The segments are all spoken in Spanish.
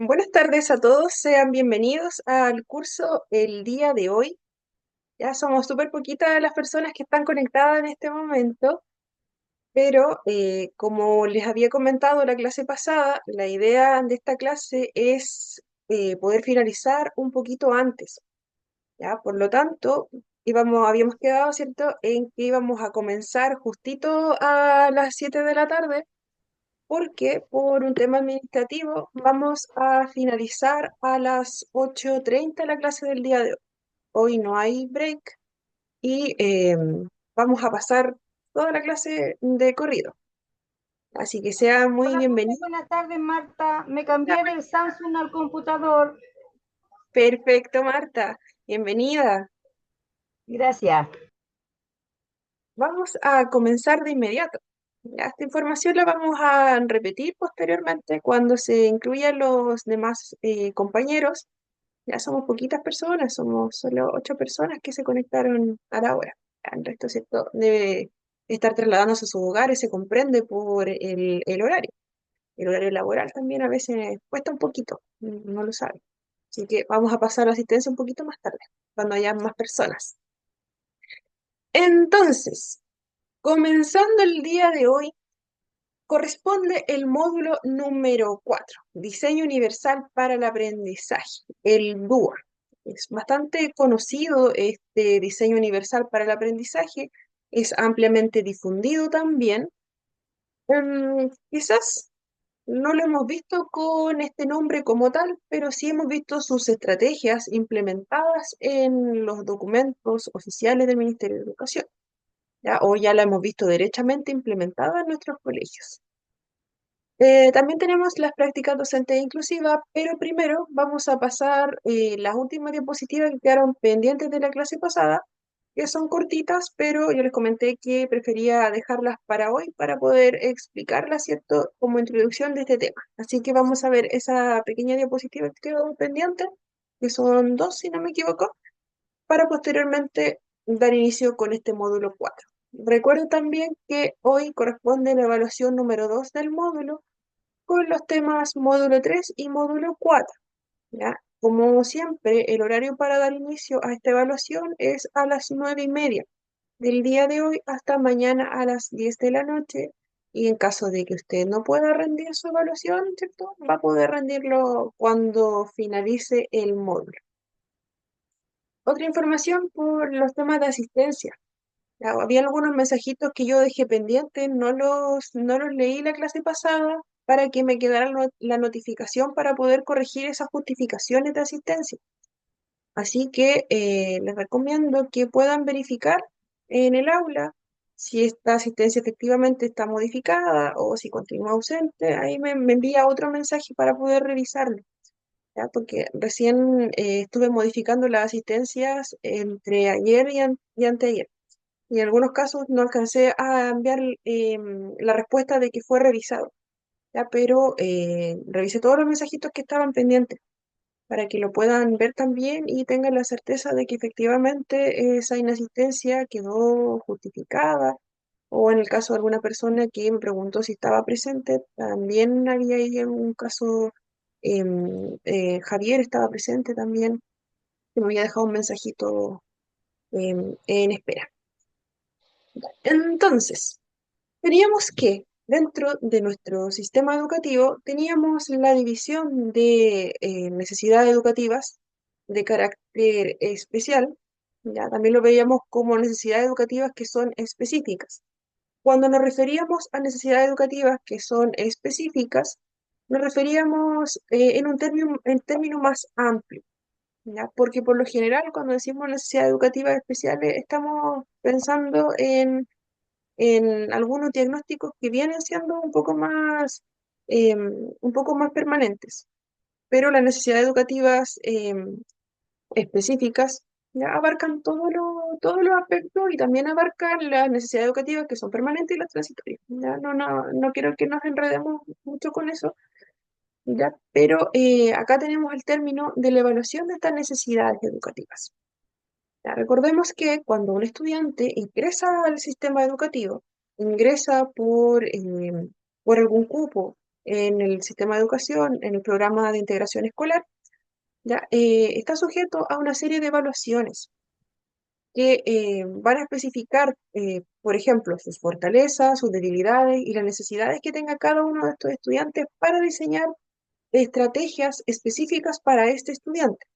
Buenas tardes a todos, sean bienvenidos al curso el día de hoy. Ya somos súper poquitas las personas que están conectadas en este momento, pero como les había comentado la clase pasada, la idea de esta clase es poder finalizar un poquito antes. ¿Ya? Por lo tanto, habíamos quedado, ¿cierto?, en que íbamos a comenzar justito a las 7 de la tarde porque por un tema administrativo vamos a finalizar a las 8:30 la clase del día de hoy. Hoy no hay break y vamos a pasar toda la clase de corrido. Así que sea muy Hola, muy bienvenido. buenas tardes, Marta. Me cambié del Samsung al computador. Perfecto, Marta. Bienvenida. Gracias. Vamos a comenzar de inmediato. Ya, esta información la vamos a repetir posteriormente cuando se incluyan los demás compañeros. Ya somos poquitas personas, somos solo 8 personas que se conectaron a la hora. Ya, el resto, ¿cierto?, debe estar trasladándose a sus hogares, se comprende por el horario. El horario laboral también a veces cuesta un poquito, no lo sabe. Así que vamos a pasar la asistencia un poquito más tarde, cuando haya más personas. Entonces, comenzando el día de hoy, corresponde el módulo número 4, Diseño Universal para el Aprendizaje, el DUA. Es bastante conocido este diseño universal para el aprendizaje, es ampliamente difundido también. Quizás no lo hemos visto con este nombre como tal, pero sí hemos visto sus estrategias implementadas en los documentos oficiales del Ministerio de Educación, ¿ya? O ya la hemos visto derechamente implementada en nuestros colegios. También tenemos las prácticas docentes inclusivas, pero primero vamos a pasar las últimas diapositivas que quedaron pendientes de la clase pasada, que son cortitas, pero yo les comenté que prefería dejarlas para hoy para poder explicarlas, ¿cierto?, como introducción de este tema. Así que vamos a ver esa pequeña diapositiva que quedó pendiente, que son dos, si no me equivoco, para posteriormente dar inicio con este módulo 4. Recuerdo también que hoy corresponde la evaluación número 2 del módulo con los temas módulo 3 y módulo 4, ¿ya? Como siempre, el horario para dar inicio a esta evaluación es a las 9:30 del día de hoy hasta mañana a las 10 de la noche. Y en caso de que usted no pueda rendir su evaluación, ¿cierto?, va a poder rendirlo cuando finalice el módulo. Otra información por los temas de asistencia. Ya, había algunos mensajitos que yo dejé pendientes, no los leí la clase pasada para que me quedara la notificación para poder corregir esas justificaciones de asistencia. Así que les recomiendo que puedan verificar en el aula si esta asistencia efectivamente está modificada o si continúa ausente. Ahí me envía otro mensaje para poder revisarlo, ¿ya? Porque recién estuve modificando las asistencias entre ayer y anteayer. Y en algunos casos no alcancé a enviar la respuesta de que fue revisado, ¿ya? Pero revisé todos los mensajitos que estaban pendientes para que lo puedan ver también y tengan la certeza de que efectivamente esa inasistencia quedó justificada. O en el caso de alguna persona que me preguntó si estaba presente, también había ahí un caso, Javier estaba presente también, que me había dejado un mensajito en espera. Entonces, teníamos que, dentro de nuestro sistema educativo, teníamos la división de necesidades educativas de carácter especial, ya también lo veíamos como necesidades educativas que son específicas. Cuando nos referíamos a necesidades educativas que son específicas, nos referíamos en término más amplio, ¿ya? Porque por lo general, cuando decimos necesidades educativas especiales, estamos pensando en algunos diagnósticos que vienen siendo un poco más permanentes, pero las necesidades educativas específicas ya abarcan todos los aspectos y también abarcan las necesidades educativas que son permanentes y las transitorias. Ya no quiero que nos enredemos mucho con eso, ya, pero acá tenemos el término de la evaluación de estas necesidades educativas. Ya, recordemos que cuando un estudiante ingresa al sistema educativo, ingresa por algún cupo en el sistema de educación, en el programa de integración escolar, ¿ya? Está sujeto a una serie de evaluaciones que van a especificar, por ejemplo, sus fortalezas, sus debilidades y las necesidades que tenga cada uno de estos estudiantes para diseñar estrategias específicas para este estudiante.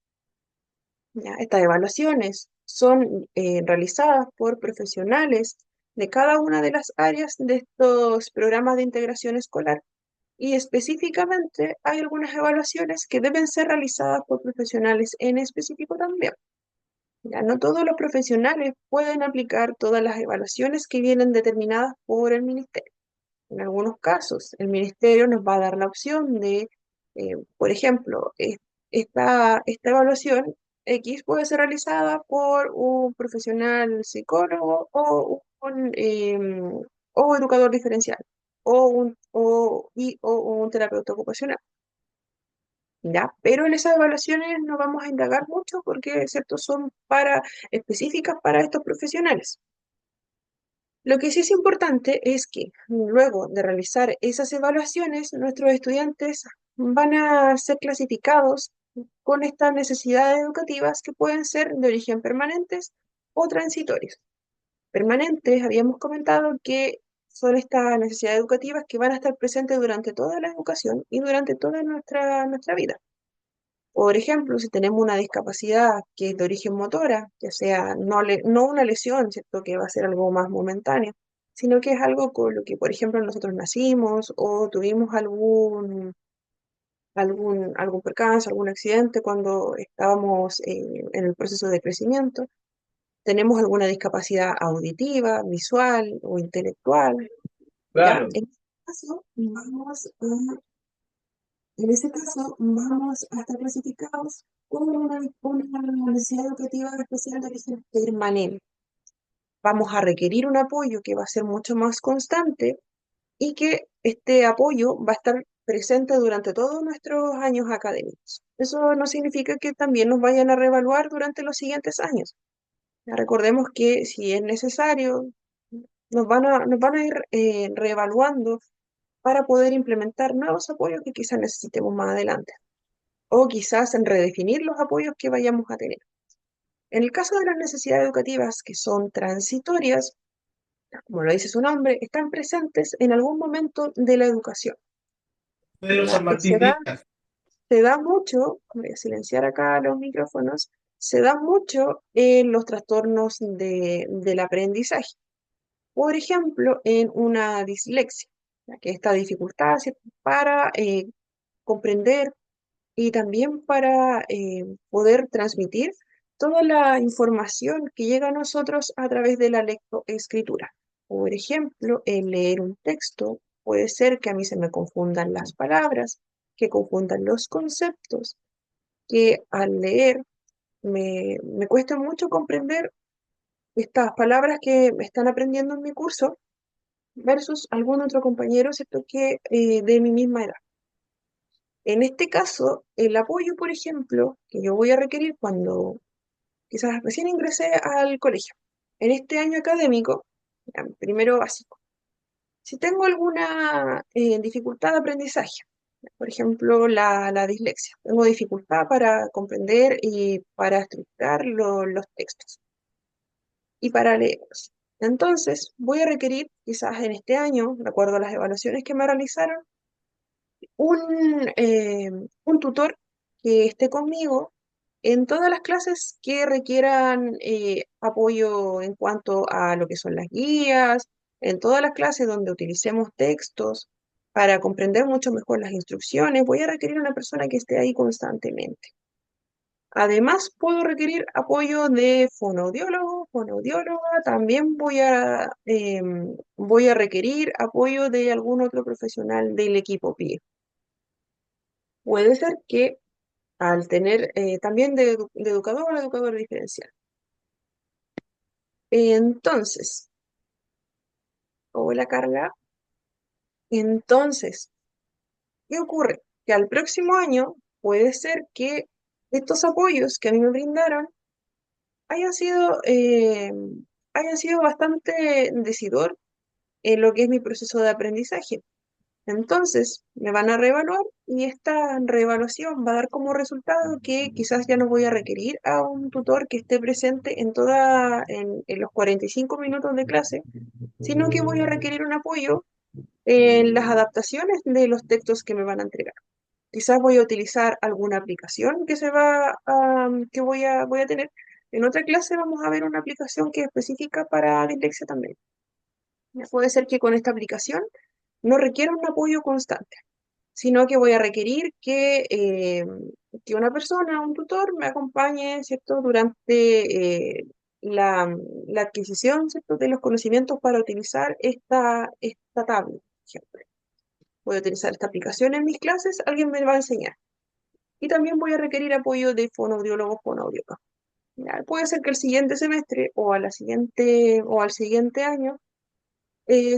¿Ya? Estas evaluaciones son realizadas por profesionales de cada una de las áreas de estos programas de integración escolar y específicamente hay algunas evaluaciones que deben ser realizadas por profesionales en específico también. Ya no todos los profesionales pueden aplicar todas las evaluaciones que vienen determinadas por el ministerio. En algunos casos, el ministerio nos va a dar la opción de, por ejemplo, esta evaluación X puede ser realizada por un profesional psicólogo o educador diferencial o un terapeuta ocupacional. ¿Ya? Pero en esas evaluaciones no vamos a indagar mucho porque, ¿cierto? Son específicas para estos profesionales. Lo que sí es importante es que luego de realizar esas evaluaciones, nuestros estudiantes van a ser clasificados con estas necesidades educativas que pueden ser de origen permanentes o transitorios. Permanentes, habíamos comentado que son estas necesidades educativas que van a estar presentes durante toda la educación y durante toda nuestra vida. Por ejemplo, si tenemos una discapacidad que es de origen motora, ya sea no una lesión, ¿cierto? Que va a ser algo más momentáneo, sino que es algo con lo que, por ejemplo, nosotros nacimos o tuvimos algún percance, algún accidente cuando estábamos en el proceso de crecimiento. Tenemos alguna discapacidad auditiva, visual o intelectual, ¿ya? Claro, En ese caso, vamos a estar clasificados como una necesidad educativa especial de origen permanente. Vamos a requerir un apoyo que va a ser mucho más constante y que este apoyo va a estar presente durante todos nuestros años académicos. Eso no significa que también nos vayan a reevaluar durante los siguientes años. Ya recordemos que si es necesario, nos van a ir reevaluando para poder implementar nuevos apoyos que quizás necesitemos más adelante o quizás en redefinir los apoyos que vayamos a tener. En el caso de las necesidades educativas que son transitorias, como lo dice su nombre, están presentes en algún momento de la educación. de los ¿Ya? San Martín Díaz. Se da mucho, voy a silenciar acá los micrófonos, se da mucho en los trastornos del aprendizaje. Por ejemplo, en una dislexia, ya que esta dificultad, ¿cierto? Para comprender y también para poder transmitir toda la información que llega a nosotros a través de la lectoescritura. Por ejemplo, el leer un texto puede ser que a mí se me confundan las palabras, que confundan los conceptos, que al leer me cuesta mucho comprender estas palabras que me están aprendiendo en mi curso versus algún otro compañero, ¿cierto? Que de mi misma edad. En este caso, el apoyo, por ejemplo, que yo voy a requerir cuando quizás recién ingresé al colegio, en este año académico, ya, primero básico, si tengo alguna dificultad de aprendizaje, por ejemplo, la dislexia, tengo dificultad para comprender y para estructurar los textos y para leerlos. Entonces, voy a requerir, quizás en este año, de acuerdo a las evaluaciones que me realizaron, un tutor que esté conmigo en todas las clases que requieran apoyo en cuanto a lo que son las guías, en todas las clases donde utilicemos textos para comprender mucho mejor las instrucciones, voy a requerir una persona que esté ahí constantemente. Además, puedo requerir apoyo de fonoaudiólogo, fonoaudióloga, también voy a requerir apoyo de algún otro profesional del equipo PIE. Puede ser que al tener también de educador a educador diferencial. Entonces, hola Carla. Entonces, ¿qué ocurre? Que al próximo año puede ser que estos apoyos que a mí me brindaron hayan sido, eh, hayan sido bastante decidor en lo que es mi proceso de aprendizaje. Entonces, me van a reevaluar y esta reevaluación va a dar como resultado que quizás ya no voy a requerir a un tutor que esté presente en los 45 minutos de clase, sino que voy a requerir un apoyo en las adaptaciones de los textos que me van a entregar. Quizás voy a utilizar alguna aplicación que voy a tener. En otra clase vamos a ver una aplicación que es específica para dislexia también. Puede ser que con esta aplicación no requiera un apoyo constante, sino que voy a requerir que una persona, un tutor, me acompañe, ¿cierto?, durante la adquisición, ¿cierto?, de los conocimientos para utilizar esta tablet, por ejemplo. Voy a utilizar esta aplicación en mis clases, alguien me va a enseñar. Y también voy a requerir apoyo de fonoaudiólogos, fonoaudiólogas. Ya, puede ser que el siguiente semestre o al siguiente año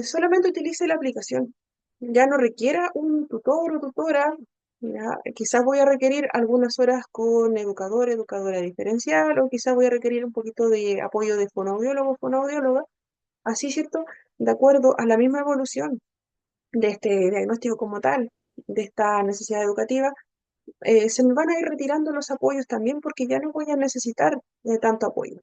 solamente utilice la aplicación. Ya no requiera un tutor o tutora. Ya, quizás voy a requerir algunas horas con educador, educadora diferencial, o quizás voy a requerir un poquito de apoyo de fonoaudiólogo, fonoaudióloga. Así, ¿cierto? De acuerdo a la misma evolución de este diagnóstico como tal, de esta necesidad educativa, se me van a ir retirando los apoyos también porque ya no voy a necesitar de tanto apoyo.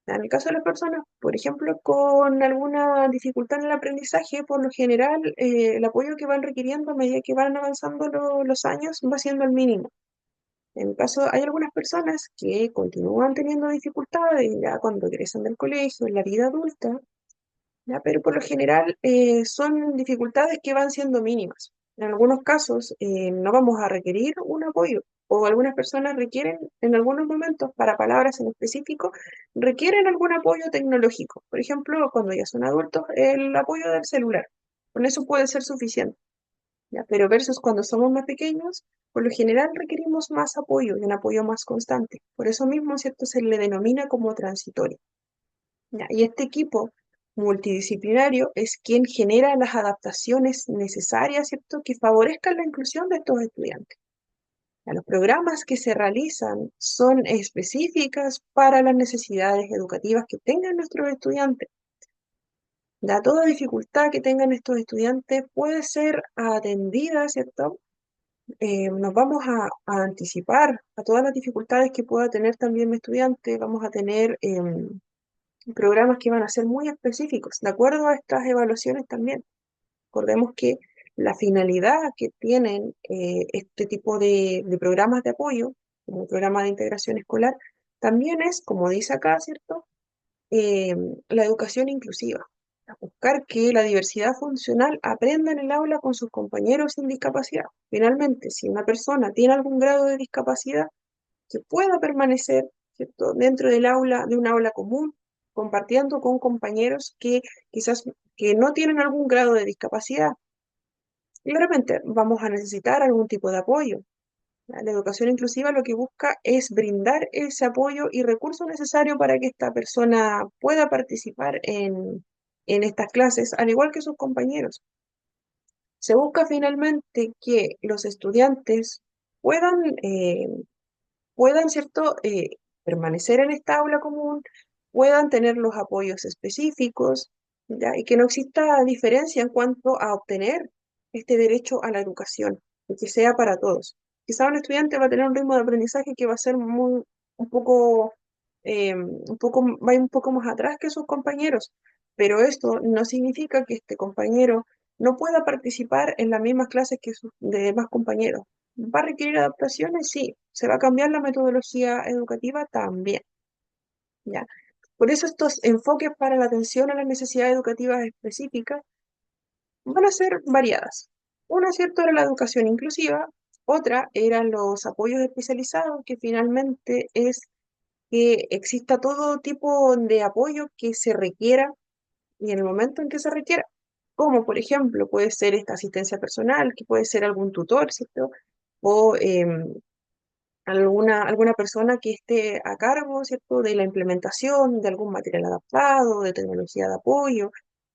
En el caso de las personas, por ejemplo, con alguna dificultad en el aprendizaje, por lo general, el apoyo que van requiriendo a medida que van avanzando los años va siendo el mínimo. En mi caso, hay algunas personas que continúan teniendo dificultades ya cuando egresan del colegio, en la vida adulta, ¿ya? Pero por lo general son dificultades que van siendo mínimas. En algunos casos no vamos a requerir un apoyo o algunas personas requieren en algunos momentos, para palabras en específico, requieren algún apoyo tecnológico. Por ejemplo, cuando ya son adultos, el apoyo del celular. Con eso puede ser suficiente, ¿ya? Pero versus cuando somos más pequeños, por lo general requerimos más apoyo y un apoyo más constante. Por eso mismo, ¿cierto? Se le denomina como transitorio. Ya, y este equipo multidisciplinario es quien genera las adaptaciones necesarias, ¿cierto?, que favorezcan la inclusión de estos estudiantes. Ya, los programas que se realizan son específicas para las necesidades educativas que tengan nuestros estudiantes. Ya, toda dificultad que tengan estos estudiantes puede ser atendida, ¿cierto? Nos vamos a anticipar a todas las dificultades que pueda tener también mi estudiante. Vamos a tener programas que van a ser muy específicos, de acuerdo a estas evaluaciones también. Recordemos que la finalidad que tienen este tipo de programas de apoyo, como el programa de integración escolar, también es, como dice acá, ¿cierto? Eh, la educación inclusiva. A buscar que la diversidad funcional aprenda en el aula con sus compañeros sin discapacidad. Finalmente, si una persona tiene algún grado de discapacidad, que pueda permanecer, ¿cierto?, dentro del aula, de un aula común, compartiendo con compañeros que quizás que no tienen algún grado de discapacidad. Claramente vamos a necesitar algún tipo de apoyo. La educación inclusiva lo que busca es brindar ese apoyo y recurso necesario para que esta persona pueda participar en estas clases, al igual que sus compañeros. Se busca finalmente que los estudiantes puedan ¿cierto?, permanecer en esta aula común, puedan tener los apoyos específicos, ¿ya? Y que no exista diferencia en cuanto a obtener este derecho a la educación, y que sea para todos. Quizá un estudiante va a tener un ritmo de aprendizaje que va a ser va a ir un poco más atrás que sus compañeros, pero esto no significa que este compañero no pueda participar en las mismas clases que sus demás compañeros. ¿Va a requerir adaptaciones? Sí. ¿Se va a cambiar la metodología educativa? También. ¿Ya? Por eso estos enfoques para la atención a las necesidades educativas específicas van a ser variadas. Una, ¿cierto?, era la educación inclusiva, otra eran los apoyos especializados, que finalmente es que exista todo tipo de apoyo que se requiera y en el momento en que se requiera. Como por ejemplo puede ser esta asistencia personal, que puede ser algún tutor, ¿cierto? O alguna persona que esté a cargo, ¿cierto?, de la implementación de algún material adaptado, de tecnología de apoyo,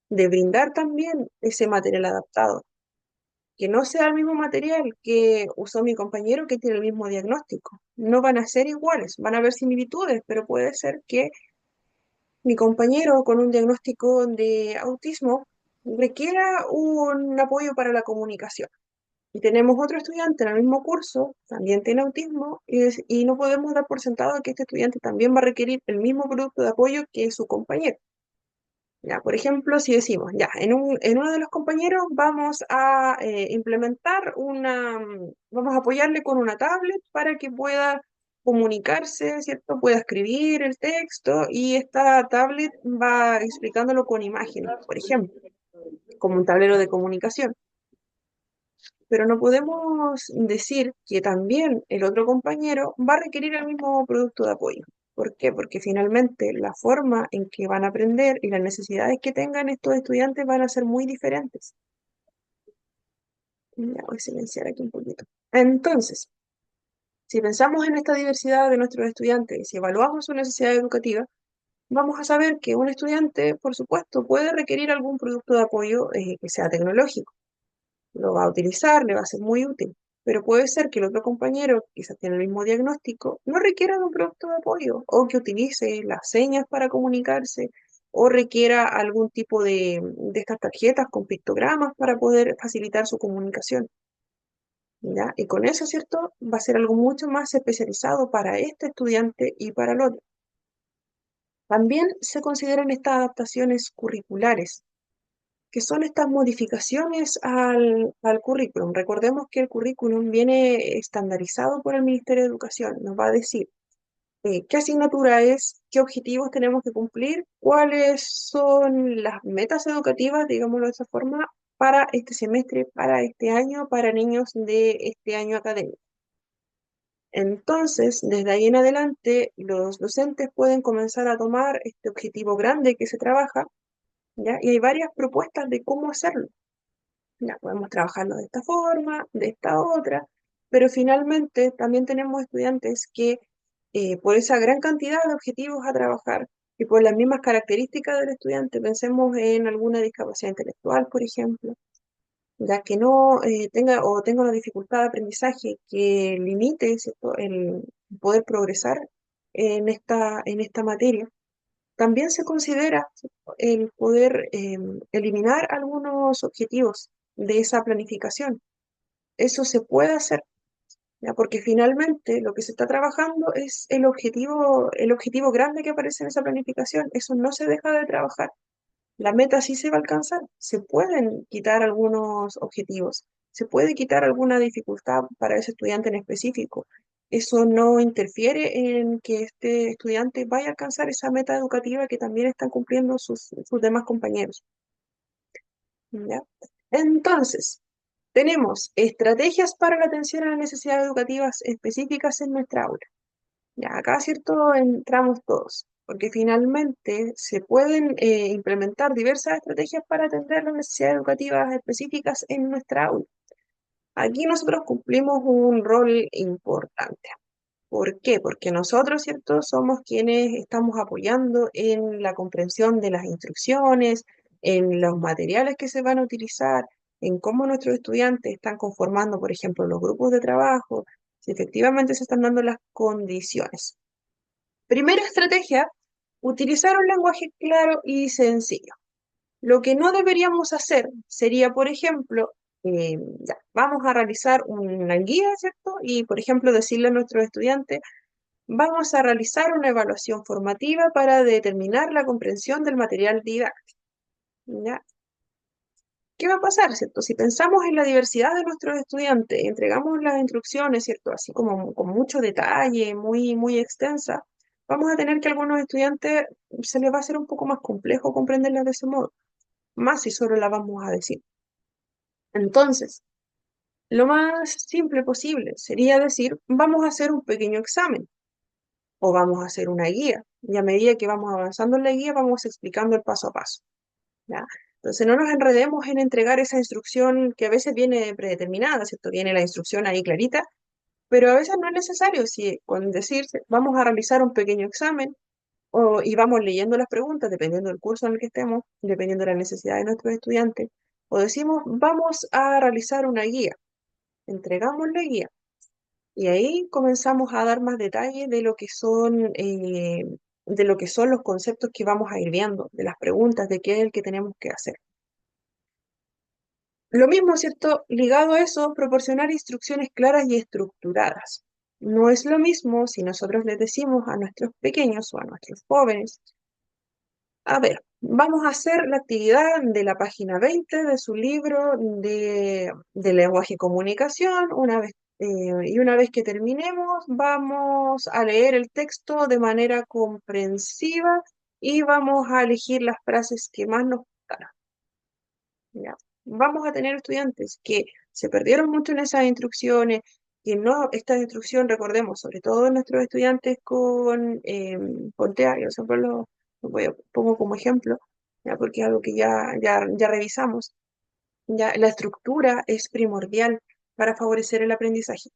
de brindar también ese material adaptado. Que no sea el mismo material que usó mi compañero que tiene el mismo diagnóstico. No van a ser iguales, van a haber similitudes, pero puede ser que mi compañero con un diagnóstico de autismo requiera un apoyo para la comunicación. Y tenemos otro estudiante en el mismo curso, también tiene autismo, y no podemos dar por sentado que este estudiante también va a requerir el mismo producto de apoyo que su compañero. Ya, por ejemplo, si decimos, ya, en uno de los compañeros vamos a implementar vamos a apoyarle con una tablet para que pueda comunicarse, ¿cierto? Pueda escribir el texto y esta tablet va explicándolo con imágenes, por ejemplo, como un tablero de comunicación. Pero no podemos decir que también el otro compañero va a requerir el mismo producto de apoyo. ¿Por qué? Porque finalmente la forma en que van a aprender y las necesidades que tengan estos estudiantes van a ser muy diferentes. Ya voy a silenciar aquí un poquito. Entonces, si pensamos en esta diversidad de nuestros estudiantes y si evaluamos su necesidad educativa, vamos a saber que un estudiante, por supuesto, puede requerir algún producto de apoyo que sea tecnológico. Lo va a utilizar, le va a ser muy útil, pero puede ser que el otro compañero, que quizás tiene el mismo diagnóstico, no requiera de un producto de apoyo o que utilice las señas para comunicarse o requiera algún tipo de estas tarjetas con pictogramas para poder facilitar su comunicación. ¿Ya? Y con eso, ¿cierto? Va a ser algo mucho más especializado para este estudiante y para el otro. También se consideran estas adaptaciones curriculares, que son estas modificaciones al currículum. Recordemos que el currículum viene estandarizado por el Ministerio de Educación. Nos va a decir qué asignatura es, qué objetivos tenemos que cumplir, cuáles son las metas educativas, digámoslo de esa forma, para este semestre, para este año, para niños de este año académico. Entonces, desde ahí en adelante, los docentes pueden comenzar a tomar este objetivo grande que se trabaja, ¿ya? Y hay varias propuestas de cómo hacerlo. Ya podemos trabajarlo de esta forma, de esta otra, pero finalmente también tenemos estudiantes que por esa gran cantidad de objetivos a trabajar y por las mismas características del estudiante, pensemos en alguna discapacidad intelectual, por ejemplo, ya que no tenga una dificultad de aprendizaje que limite, ¿cierto?, el poder progresar en esta materia. También se considera, ¿cierto?, el poder eliminar algunos objetivos de esa planificación. Eso se puede hacer, ¿ya? Porque finalmente lo que se está trabajando es el objetivo grande que aparece en esa planificación. Eso no se deja de trabajar. La meta sí se va a alcanzar. Se pueden quitar algunos objetivos, se puede quitar alguna dificultad para ese estudiante en específico. Eso no interfiere en que este estudiante vaya a alcanzar esa meta educativa que también están cumpliendo sus demás compañeros. ¿Ya? Entonces, tenemos estrategias para la atención a las necesidades educativas específicas en nuestra aula. Ya, acá, ¿cierto? Entramos todos, porque finalmente se pueden implementar diversas estrategias para atender las necesidades educativas específicas en nuestra aula. Aquí nosotros cumplimos un rol importante. ¿Por qué? Porque nosotros, ¿cierto? Somos quienes estamos apoyando en la comprensión de las instrucciones, en los materiales que se van a utilizar, en cómo nuestros estudiantes están conformando, por ejemplo, los grupos de trabajo, si efectivamente se están dando las condiciones. Primera estrategia, utilizar un lenguaje claro y sencillo. Lo que no deberíamos hacer sería, por ejemplo, ya, vamos a realizar una guía, ¿cierto? Y, por ejemplo, decirle a nuestros estudiantes, vamos a realizar una evaluación formativa para determinar la comprensión del material didáctico. ¿Ya? ¿Qué va a pasar, cierto? Si pensamos en la diversidad de nuestros estudiantes, entregamos las instrucciones, cierto, así como con mucho detalle, muy extensa, vamos a tener que a algunos estudiantes se les va a hacer un poco más complejo comprenderlas de ese modo, más si solo las vamos a decir. Entonces, lo más simple posible sería decir, vamos a hacer un pequeño examen o vamos a hacer una guía. Y a medida que vamos avanzando en la guía, vamos explicando el paso a paso. ¿Ya? Entonces no nos enredemos en entregar esa instrucción que a veces viene predeterminada, ¿cierto? Viene la instrucción ahí clarita, pero a veces no es necesario. Si con decir vamos a realizar un pequeño examen y vamos leyendo las preguntas, dependiendo del curso en el que estemos, dependiendo de la necesidad de nuestros estudiantes, o decimos vamos a realizar una guía, entregamos la guía y ahí comenzamos a dar más detalles de lo que son los conceptos que vamos a ir viendo, de las preguntas, de qué es el que tenemos que hacer. Lo mismo, ¿cierto? Ligado a eso, proporcionar instrucciones claras y estructuradas. No es lo mismo si nosotros les decimos a nuestros pequeños o a nuestros jóvenes, a ver, vamos a hacer la actividad de la página 20 de su libro de lenguaje y comunicación. Y una vez que terminemos, vamos a leer el texto de manera comprensiva y vamos a elegir las frases que más nos gustan. ¿Ya? Vamos a tener estudiantes que se perdieron mucho en esas instrucciones, que no, esta instrucción, recordemos, sobre todo nuestros estudiantes con TEA, yo siempre pongo como ejemplo, ¿ya? Porque es algo que ya revisamos. ¿Ya? La estructura es primordial para favorecer el aprendizaje.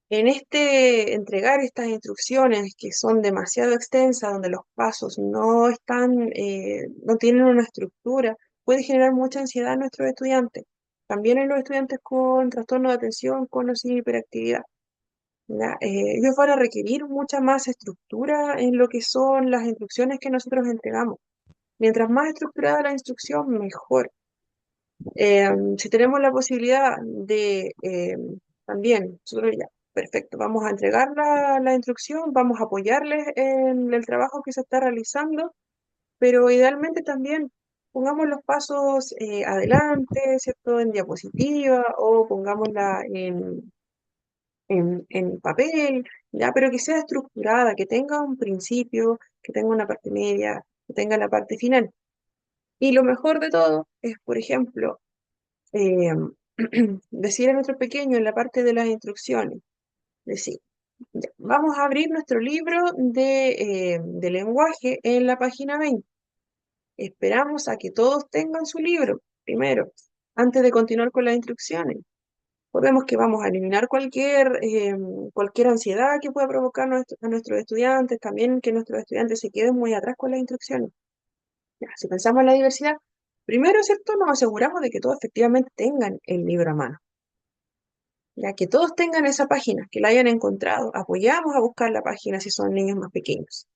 En entregar estas instrucciones que son demasiado extensas, donde los pasos no tienen una estructura, puede generar mucha ansiedad en nuestros estudiantes. También en los estudiantes con trastorno de atención, con o sin hiperactividad. ¿Ya? Ellos van a requerir mucha más estructura en lo que son las instrucciones que nosotros entregamos. Mientras más estructurada la instrucción, mejor. Si tenemos la posibilidad también, nosotros ya, perfecto, vamos a entregar la instrucción, vamos a apoyarles en el trabajo que se está realizando, pero idealmente también pongamos los pasos adelante, ¿cierto? En diapositiva o pongámosla en papel, ya, pero que sea estructurada, que tenga un principio, que tenga una parte media, que tenga la parte final. Y lo mejor de todo es, por ejemplo, eh, decir a nuestro pequeño en la parte de las instrucciones, decir, ya, vamos a abrir nuestro libro de lenguaje en la página 20. Esperamos a que todos tengan su libro primero, antes de continuar con las instrucciones. Podemos que vamos a eliminar cualquier ansiedad que pueda provocar a nuestros estudiantes, también que nuestros estudiantes se queden muy atrás con las instrucciones. Ya, si pensamos en la diversidad, primero, ¿cierto? Nos aseguramos de que todos efectivamente tengan el libro a mano. Ya que todos tengan esa página, que la hayan encontrado. Apoyamos a buscar la página si son niños más pequeños.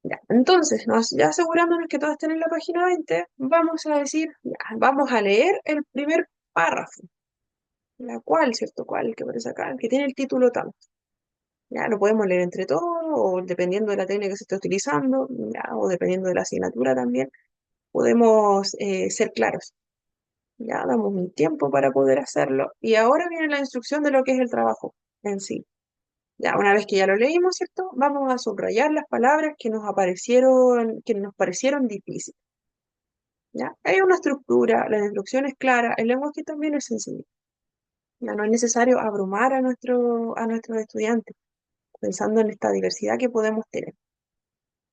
Ya, entonces, ya asegurándonos que todos estén en la página 20, vamos a decir, ya, vamos a leer el primer párrafo. La cual, ¿cierto? ¿Cuál que aparece acá? El que tiene el título tanto. Ya lo podemos leer entre todos, o dependiendo de la técnica que se esté utilizando, ya, o dependiendo de la asignatura también, podemos ser claros. Ya damos un tiempo para poder hacerlo. Y ahora viene la instrucción de lo que es el trabajo en sí. Ya, una vez que ya lo leímos, ¿cierto? Vamos a subrayar las palabras que nos parecieron difíciles. ¿Ya? Hay una estructura, la instrucción es clara, el lenguaje también es sencillo. Ya no es necesario abrumar a nuestros estudiantes, pensando en esta diversidad que podemos tener.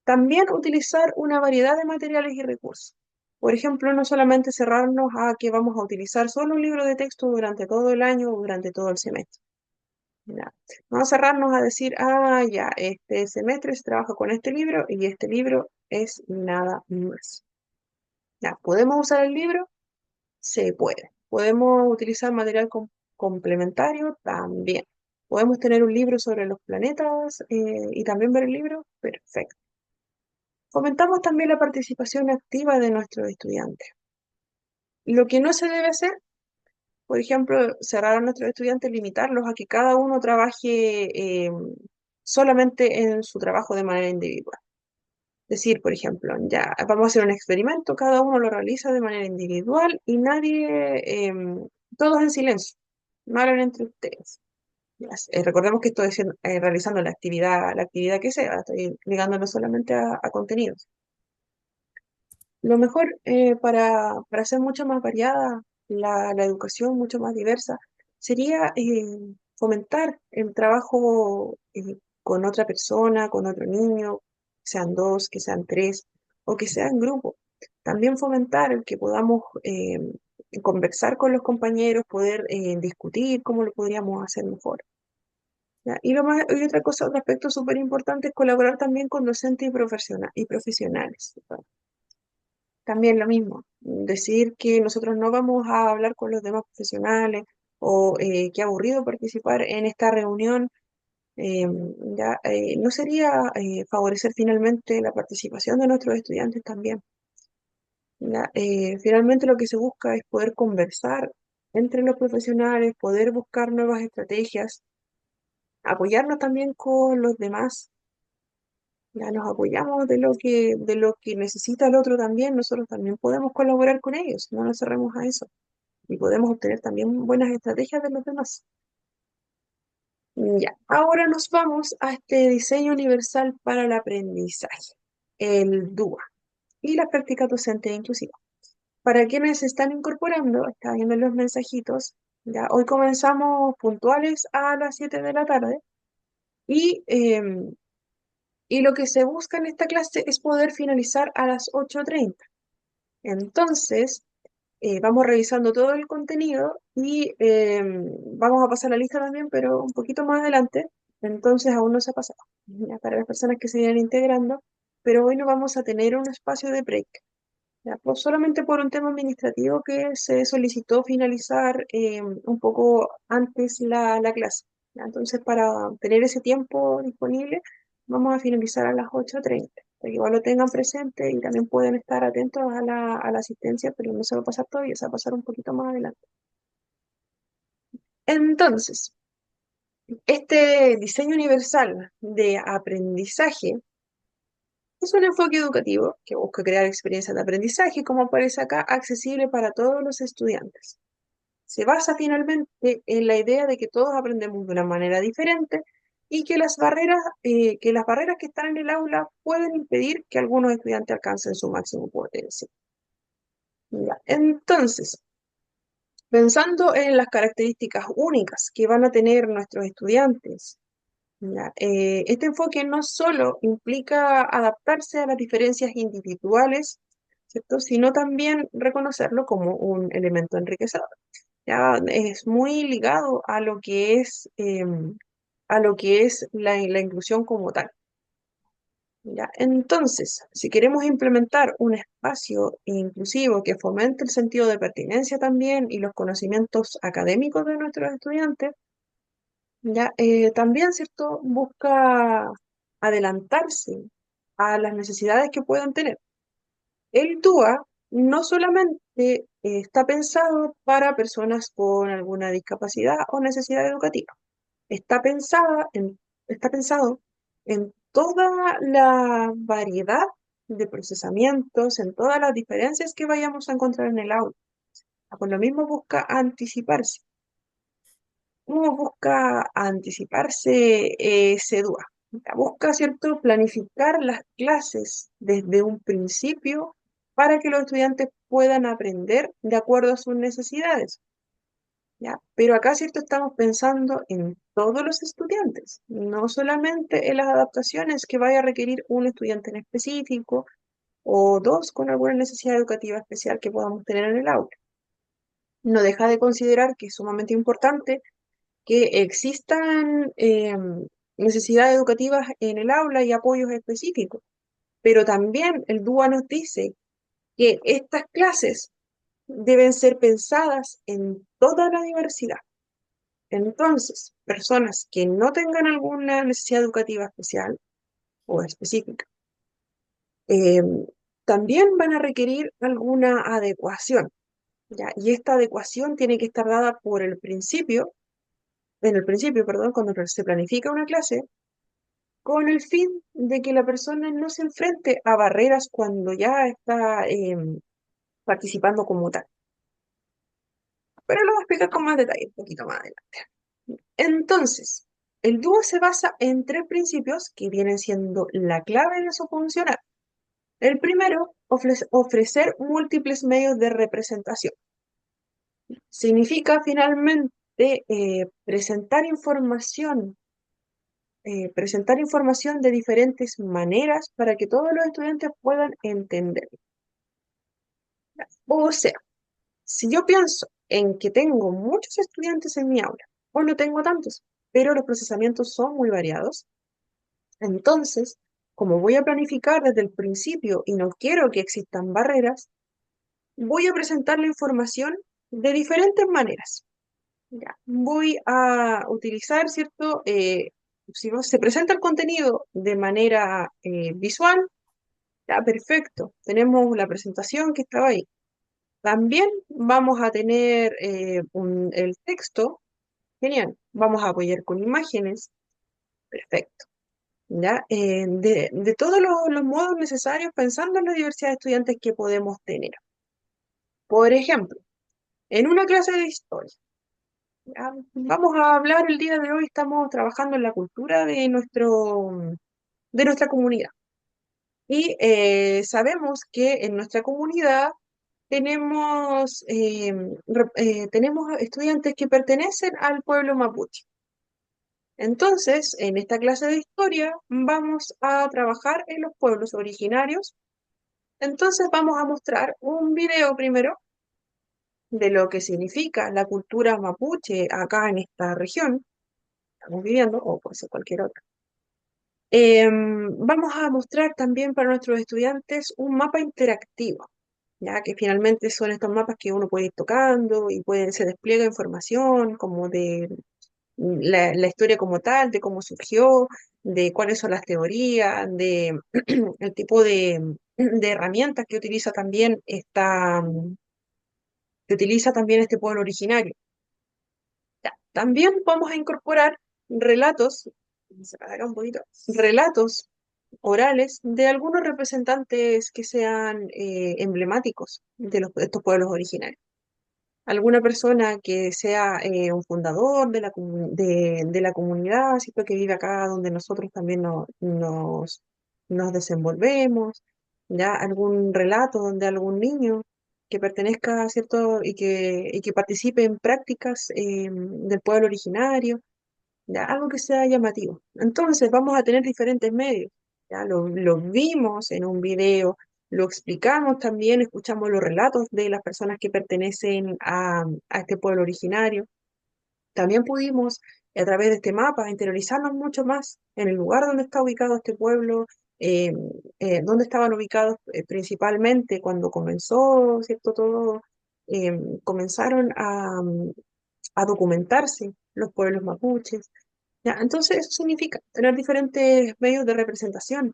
También utilizar una variedad de materiales y recursos. Por ejemplo, no solamente cerrarnos a que vamos a utilizar solo un libro de texto durante todo el año o durante todo el semestre. Ya. Vamos a cerrarnos a decir, ya, este semestre se trabaja con este libro y este libro es nada más. Ya, ¿podemos usar el libro? Se puede. ¿Podemos utilizar material complementario? También. ¿Podemos tener un libro sobre los planetas y también ver el libro? Perfecto. Fomentamos también la participación activa de nuestros estudiantes. Lo que no se debe hacer, por ejemplo, cerrar a nuestros estudiantes, limitarlos a que cada uno trabaje solamente en su trabajo de manera individual. Decir, por ejemplo, ya vamos a hacer un experimento, cada uno lo realiza de manera individual y todos en silencio, no hablan entre ustedes. Recordemos que estoy realizando la actividad que sea, estoy ligándolo solamente a contenidos. Lo mejor para hacer mucho más variada la educación, mucho más diversa, sería fomentar el trabajo con otra persona, con otro niño, que sean dos, que sean tres, o que sea en grupo. También fomentar el que podamos conversar con los compañeros, poder discutir cómo lo podríamos hacer mejor. ¿Ya? Y otra cosa, otro aspecto súper importante es colaborar también con docentes y profesionales. También lo mismo, decir que nosotros no vamos a hablar con los demás profesionales o qué aburrido participar en esta reunión, eh, no sería favorecer finalmente la participación de nuestros estudiantes también. ¿ya? Finalmente lo que se busca es poder conversar entre los profesionales, poder buscar nuevas estrategias, apoyarnos también con los demás. Ya nos apoyamos de lo que necesita el otro también, nosotros también podemos colaborar con ellos, no nos cerremos a eso. Y podemos obtener también buenas estrategias de los demás. Ya, ahora nos vamos a este diseño universal para el aprendizaje, el DUA, y las prácticas docentes inclusivas. Para quienes se están incorporando, está viendo los mensajitos, ya hoy comenzamos puntuales a las 7 de la tarde y, y lo que se busca en esta clase es poder finalizar a las 8:30. Entonces, vamos revisando todo el contenido y vamos a pasar la lista también, pero un poquito más adelante. Entonces aún no se ha pasado. Ya, para las personas que se vienen integrando, pero hoy no vamos a tener un espacio de break. Ya, pues solamente por un tema administrativo que se solicitó finalizar un poco antes la clase. Ya, entonces, para tener ese tiempo disponible, vamos a finalizar a las 8:30, para que igual lo tengan presente y también pueden estar atentos a a la asistencia, pero no se va a pasar todavía, se va a pasar un poquito más adelante. Entonces, este diseño universal de aprendizaje es un enfoque educativo que busca crear experiencias de aprendizaje, como aparece acá, accesible para todos los estudiantes. Se basa finalmente en la idea de que todos aprendemos de una manera diferente y que las barreras que están en el aula pueden impedir que algunos estudiantes alcancen su máximo potencial. Ya, entonces, pensando en las características únicas que van a tener nuestros estudiantes, ya, este enfoque no solo implica adaptarse a las diferencias individuales, ¿cierto? Sino también reconocerlo como un elemento enriquecedor. Ya es muy ligado a lo que es la inclusión como tal. ¿Ya? Entonces, si queremos implementar un espacio inclusivo que fomente el sentido de pertenencia también y los conocimientos académicos de nuestros estudiantes, ¿ya? También, ¿cierto? Busca adelantarse a las necesidades que puedan tener. El TUA no solamente está pensado para personas con alguna discapacidad o necesidad educativa, está está pensado en toda la variedad de procesamientos, en todas las diferencias que vayamos a encontrar en el aula. Por lo mismo busca anticiparse. ¿Cómo busca anticiparse SEDUA? Busca, ¿cierto?, planificar las clases desde un principio para que los estudiantes puedan aprender de acuerdo a sus necesidades, ¿ya? Pero acá, ¿cierto?, estamos pensando en todos los estudiantes, no solamente en las adaptaciones que vaya a requerir un estudiante en específico o dos con alguna necesidad educativa especial que podamos tener en el aula. No deja de considerar que es sumamente importante que existan necesidades educativas en el aula y apoyos específicos, pero también el DUA nos dice que estas clases deben ser pensadas en toda la diversidad. Entonces, personas que no tengan alguna necesidad educativa especial o específica, eh, también van a requerir alguna adecuación, ¿ya? Y esta adecuación tiene que estar dada por en el principio, perdón, cuando se planifica una clase, con el fin de que la persona no se enfrente a barreras cuando ya está participando como tal. Pero lo voy a explicar con más detalle un poquito más adelante. Entonces, el dúo se basa en tres principios que vienen siendo la clave de su funcionar. El primero, ofrecer múltiples medios de representación. Significa finalmente presentar información de diferentes maneras para que todos los estudiantes puedan entender. O sea, si yo pienso en que tengo muchos estudiantes en mi aula, o no tengo tantos, pero los procesamientos son muy variados, entonces, como voy a planificar desde el principio y no quiero que existan barreras, voy a presentar la información de diferentes maneras. Ya, voy a utilizar, ¿cierto? Si se presenta el contenido de manera visual, Ya, perfecto. Tenemos la presentación que estaba ahí. También vamos a tener el texto. Genial. Vamos a apoyar con imágenes. Perfecto. ¿Ya? De todos los modos necesarios, pensando en la diversidad de estudiantes que podemos tener. Por ejemplo, en una clase de historia, ¿ya? Vamos a hablar el día de hoy, estamos trabajando en la cultura de nuestra comunidad. Y sabemos que en nuestra comunidad tenemos estudiantes que pertenecen al pueblo mapuche. Entonces, en esta clase de historia vamos a trabajar en los pueblos originarios. Entonces vamos a mostrar un video primero de lo que significa la cultura mapuche acá en esta región que estamos viviendo, o puede ser cualquier otra. Vamos a mostrar también para nuestros estudiantes un mapa interactivo, ya que finalmente son estos mapas que uno puede ir tocando y se despliega información como de la historia como tal, de cómo surgió, de cuáles son las teorías, de el tipo de herramientas que utiliza también este pueblo originario. Ya, también vamos a incorporar relatos, se para acá un poquito, relatos orales de algunos representantes que sean emblemáticos de estos pueblos originarios. Alguna persona que sea un fundador de la comunidad, ¿cierto? Que vive acá donde nosotros también nos desenvolvemos, ya algún relato donde algún niño que pertenezca, ¿cierto? Y que participe en prácticas del pueblo originario, ya algo que sea llamativo. Entonces vamos a tener diferentes medios, ya lo vimos en un video, lo explicamos también, escuchamos los relatos de las personas que pertenecen a este pueblo originario. También pudimos, a través de este mapa, interiorizarnos mucho más en el lugar donde está ubicado este pueblo, eh, dónde estaban ubicados principalmente cuando comenzó, ¿cierto? Todo, comenzaron a documentarse los pueblos mapuches. Ya, entonces, eso significa tener diferentes medios de representación.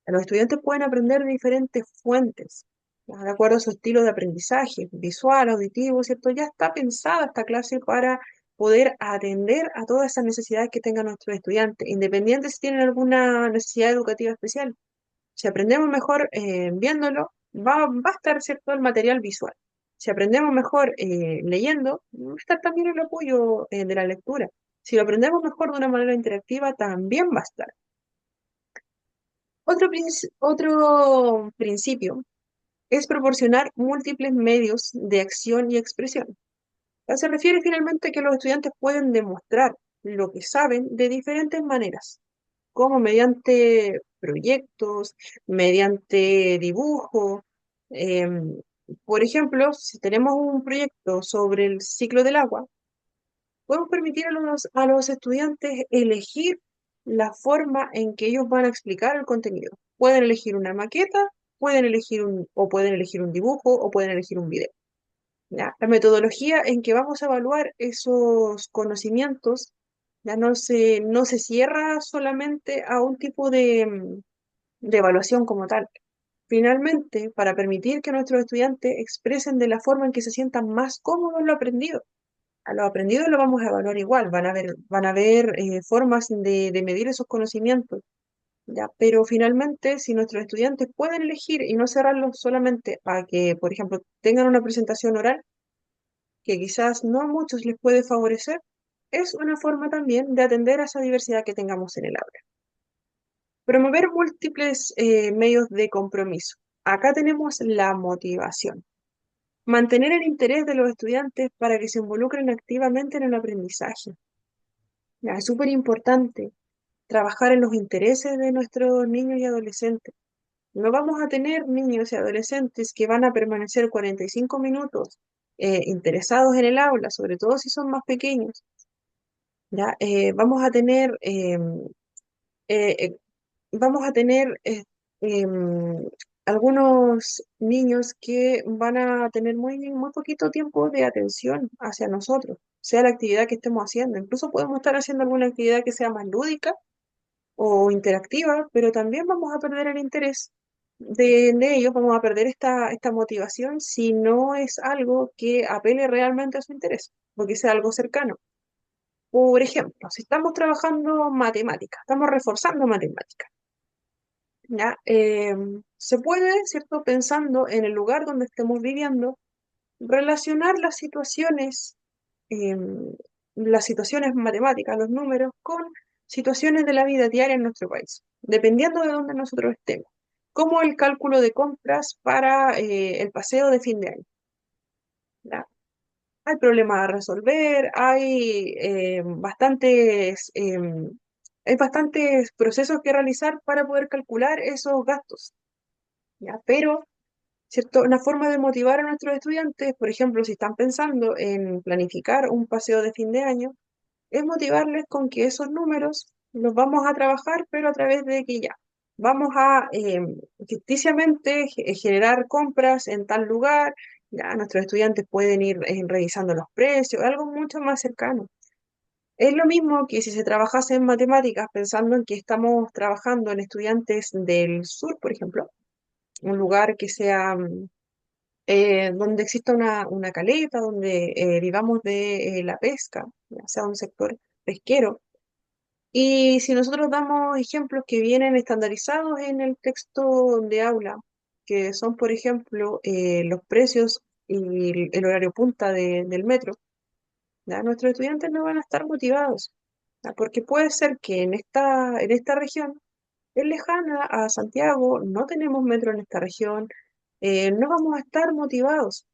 Los estudiantes pueden aprender de diferentes fuentes, ya, de acuerdo a su estilo de aprendizaje, visual, auditivo, ¿cierto? Ya está pensada esta clase para poder atender a todas esas necesidades que tengan nuestros estudiantes, independiente si tienen alguna necesidad educativa especial. Si aprendemos mejor viéndolo, va a estar, ¿cierto?, el material visual. Si aprendemos mejor leyendo, va a estar también el apoyo de la lectura. Si lo aprendemos mejor de una manera interactiva, también va a estar. Otro principio es proporcionar múltiples medios de acción y expresión. Se refiere finalmente a que los estudiantes pueden demostrar lo que saben de diferentes maneras, como mediante proyectos, mediante dibujo. em, por ejemplo, si tenemos un proyecto sobre el ciclo del agua, podemos permitir a los estudiantes elegir la forma en que ellos van a explicar el contenido. Pueden elegir una maqueta, pueden elegir un dibujo, o pueden elegir un video. ¿Ya? La metodología en que vamos a evaluar esos conocimientos ya no se cierra solamente a un tipo de evaluación como tal. Finalmente, para permitir que nuestros estudiantes expresen de la forma en que se sientan más cómodos lo aprendido. A lo aprendido lo vamos a evaluar igual, van a ver formas de medir esos conocimientos, ¿ya? Pero finalmente, si nuestros estudiantes pueden elegir y no cerrarlos solamente a que, por ejemplo, tengan una presentación oral, que quizás no a muchos les puede favorecer, es una forma también de atender a esa diversidad que tengamos en el aula. Promover múltiples medios de compromiso. Acá tenemos la motivación. Mantener el interés de los estudiantes para que se involucren activamente en el aprendizaje. Ya, es súper importante trabajar en los intereses de nuestros niños y adolescentes. No vamos a tener niños y adolescentes que van a permanecer 45 minutos interesados en el aula, sobre todo si son más pequeños. ¿Ya? Eh, eh, vamos a tener algunos niños que van a tener muy poquito tiempo de atención hacia nosotros, sea la actividad que estemos haciendo. Incluso podemos estar haciendo alguna actividad que sea más lúdica o interactiva, pero también vamos a perder el interés. de ellos, vamos a perder esta motivación si no es algo que apele realmente a su interés, porque sea algo cercano. Por ejemplo, si estamos trabajando matemáticas, estamos reforzando matemáticas, ¿ya? Se puede, ¿cierto? Pensando en el lugar donde estemos viviendo, relacionar las situaciones matemáticas, los números, con situaciones de la vida diaria en nuestro país, dependiendo de dónde nosotros estemos, como el cálculo de compras para el paseo de fin de año. ¿Ya? Hay problemas a resolver, hay bastantes procesos que realizar para poder calcular esos gastos, ¿ya? Pero, ¿cierto? Una forma de motivar a nuestros estudiantes, por ejemplo, si están pensando en planificar un paseo de fin de año, es motivarles con que esos números los vamos a trabajar, pero a través de que ya vamos a ficticiamente generar compras en tal lugar, ya nuestros estudiantes pueden ir revisando los precios, algo mucho más cercano. Es lo mismo que si se trabajase en matemáticas pensando en que estamos trabajando en estudiantes del sur, por ejemplo, un lugar que sea donde exista una caleta, donde vivamos de la pesca, ya sea un sector pesquero. Y si nosotros damos ejemplos que vienen estandarizados en el texto de aula, que son, por ejemplo, los precios y el horario punta del metro, ¿ya? Nuestros estudiantes no van a estar motivados, ¿ya? Porque puede ser que en esta región es lejana a Santiago, no tenemos metro en esta región, no vamos a estar motivados.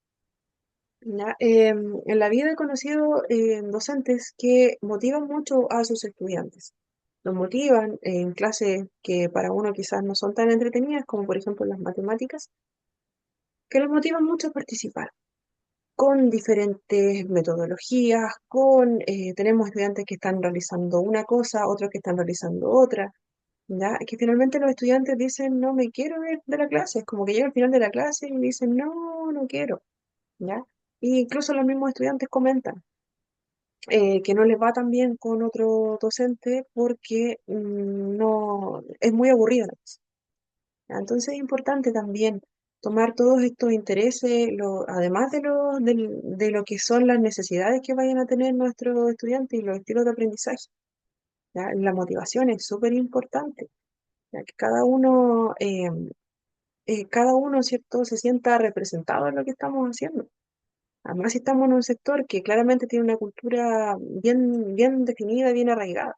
¿Ya? En la vida he conocido docentes que motivan mucho a sus estudiantes. Los motivan en clases que para uno quizás no son tan entretenidas, como por ejemplo las matemáticas, que los motivan mucho a participar con diferentes metodologías, tenemos estudiantes que están realizando una cosa, otros que están realizando otra, ¿ya? Que finalmente los estudiantes dicen, no me quiero ir de la clase, es como que llega al final de la clase y dicen, no, no quiero, ¿ya? E incluso los mismos estudiantes comentan que no les va tan bien con otro docente porque no es muy aburrida la clase. Entonces es importante también tomar todos estos intereses, además de lo que son las necesidades que vayan a tener nuestros estudiantes y los estilos de aprendizaje. ¿Ya? La motivación es súper importante, ya que cada uno, ¿cierto?, se sienta representado en lo que estamos haciendo. Además, si estamos en un sector que claramente tiene una cultura bien, bien definida, bien arraigada.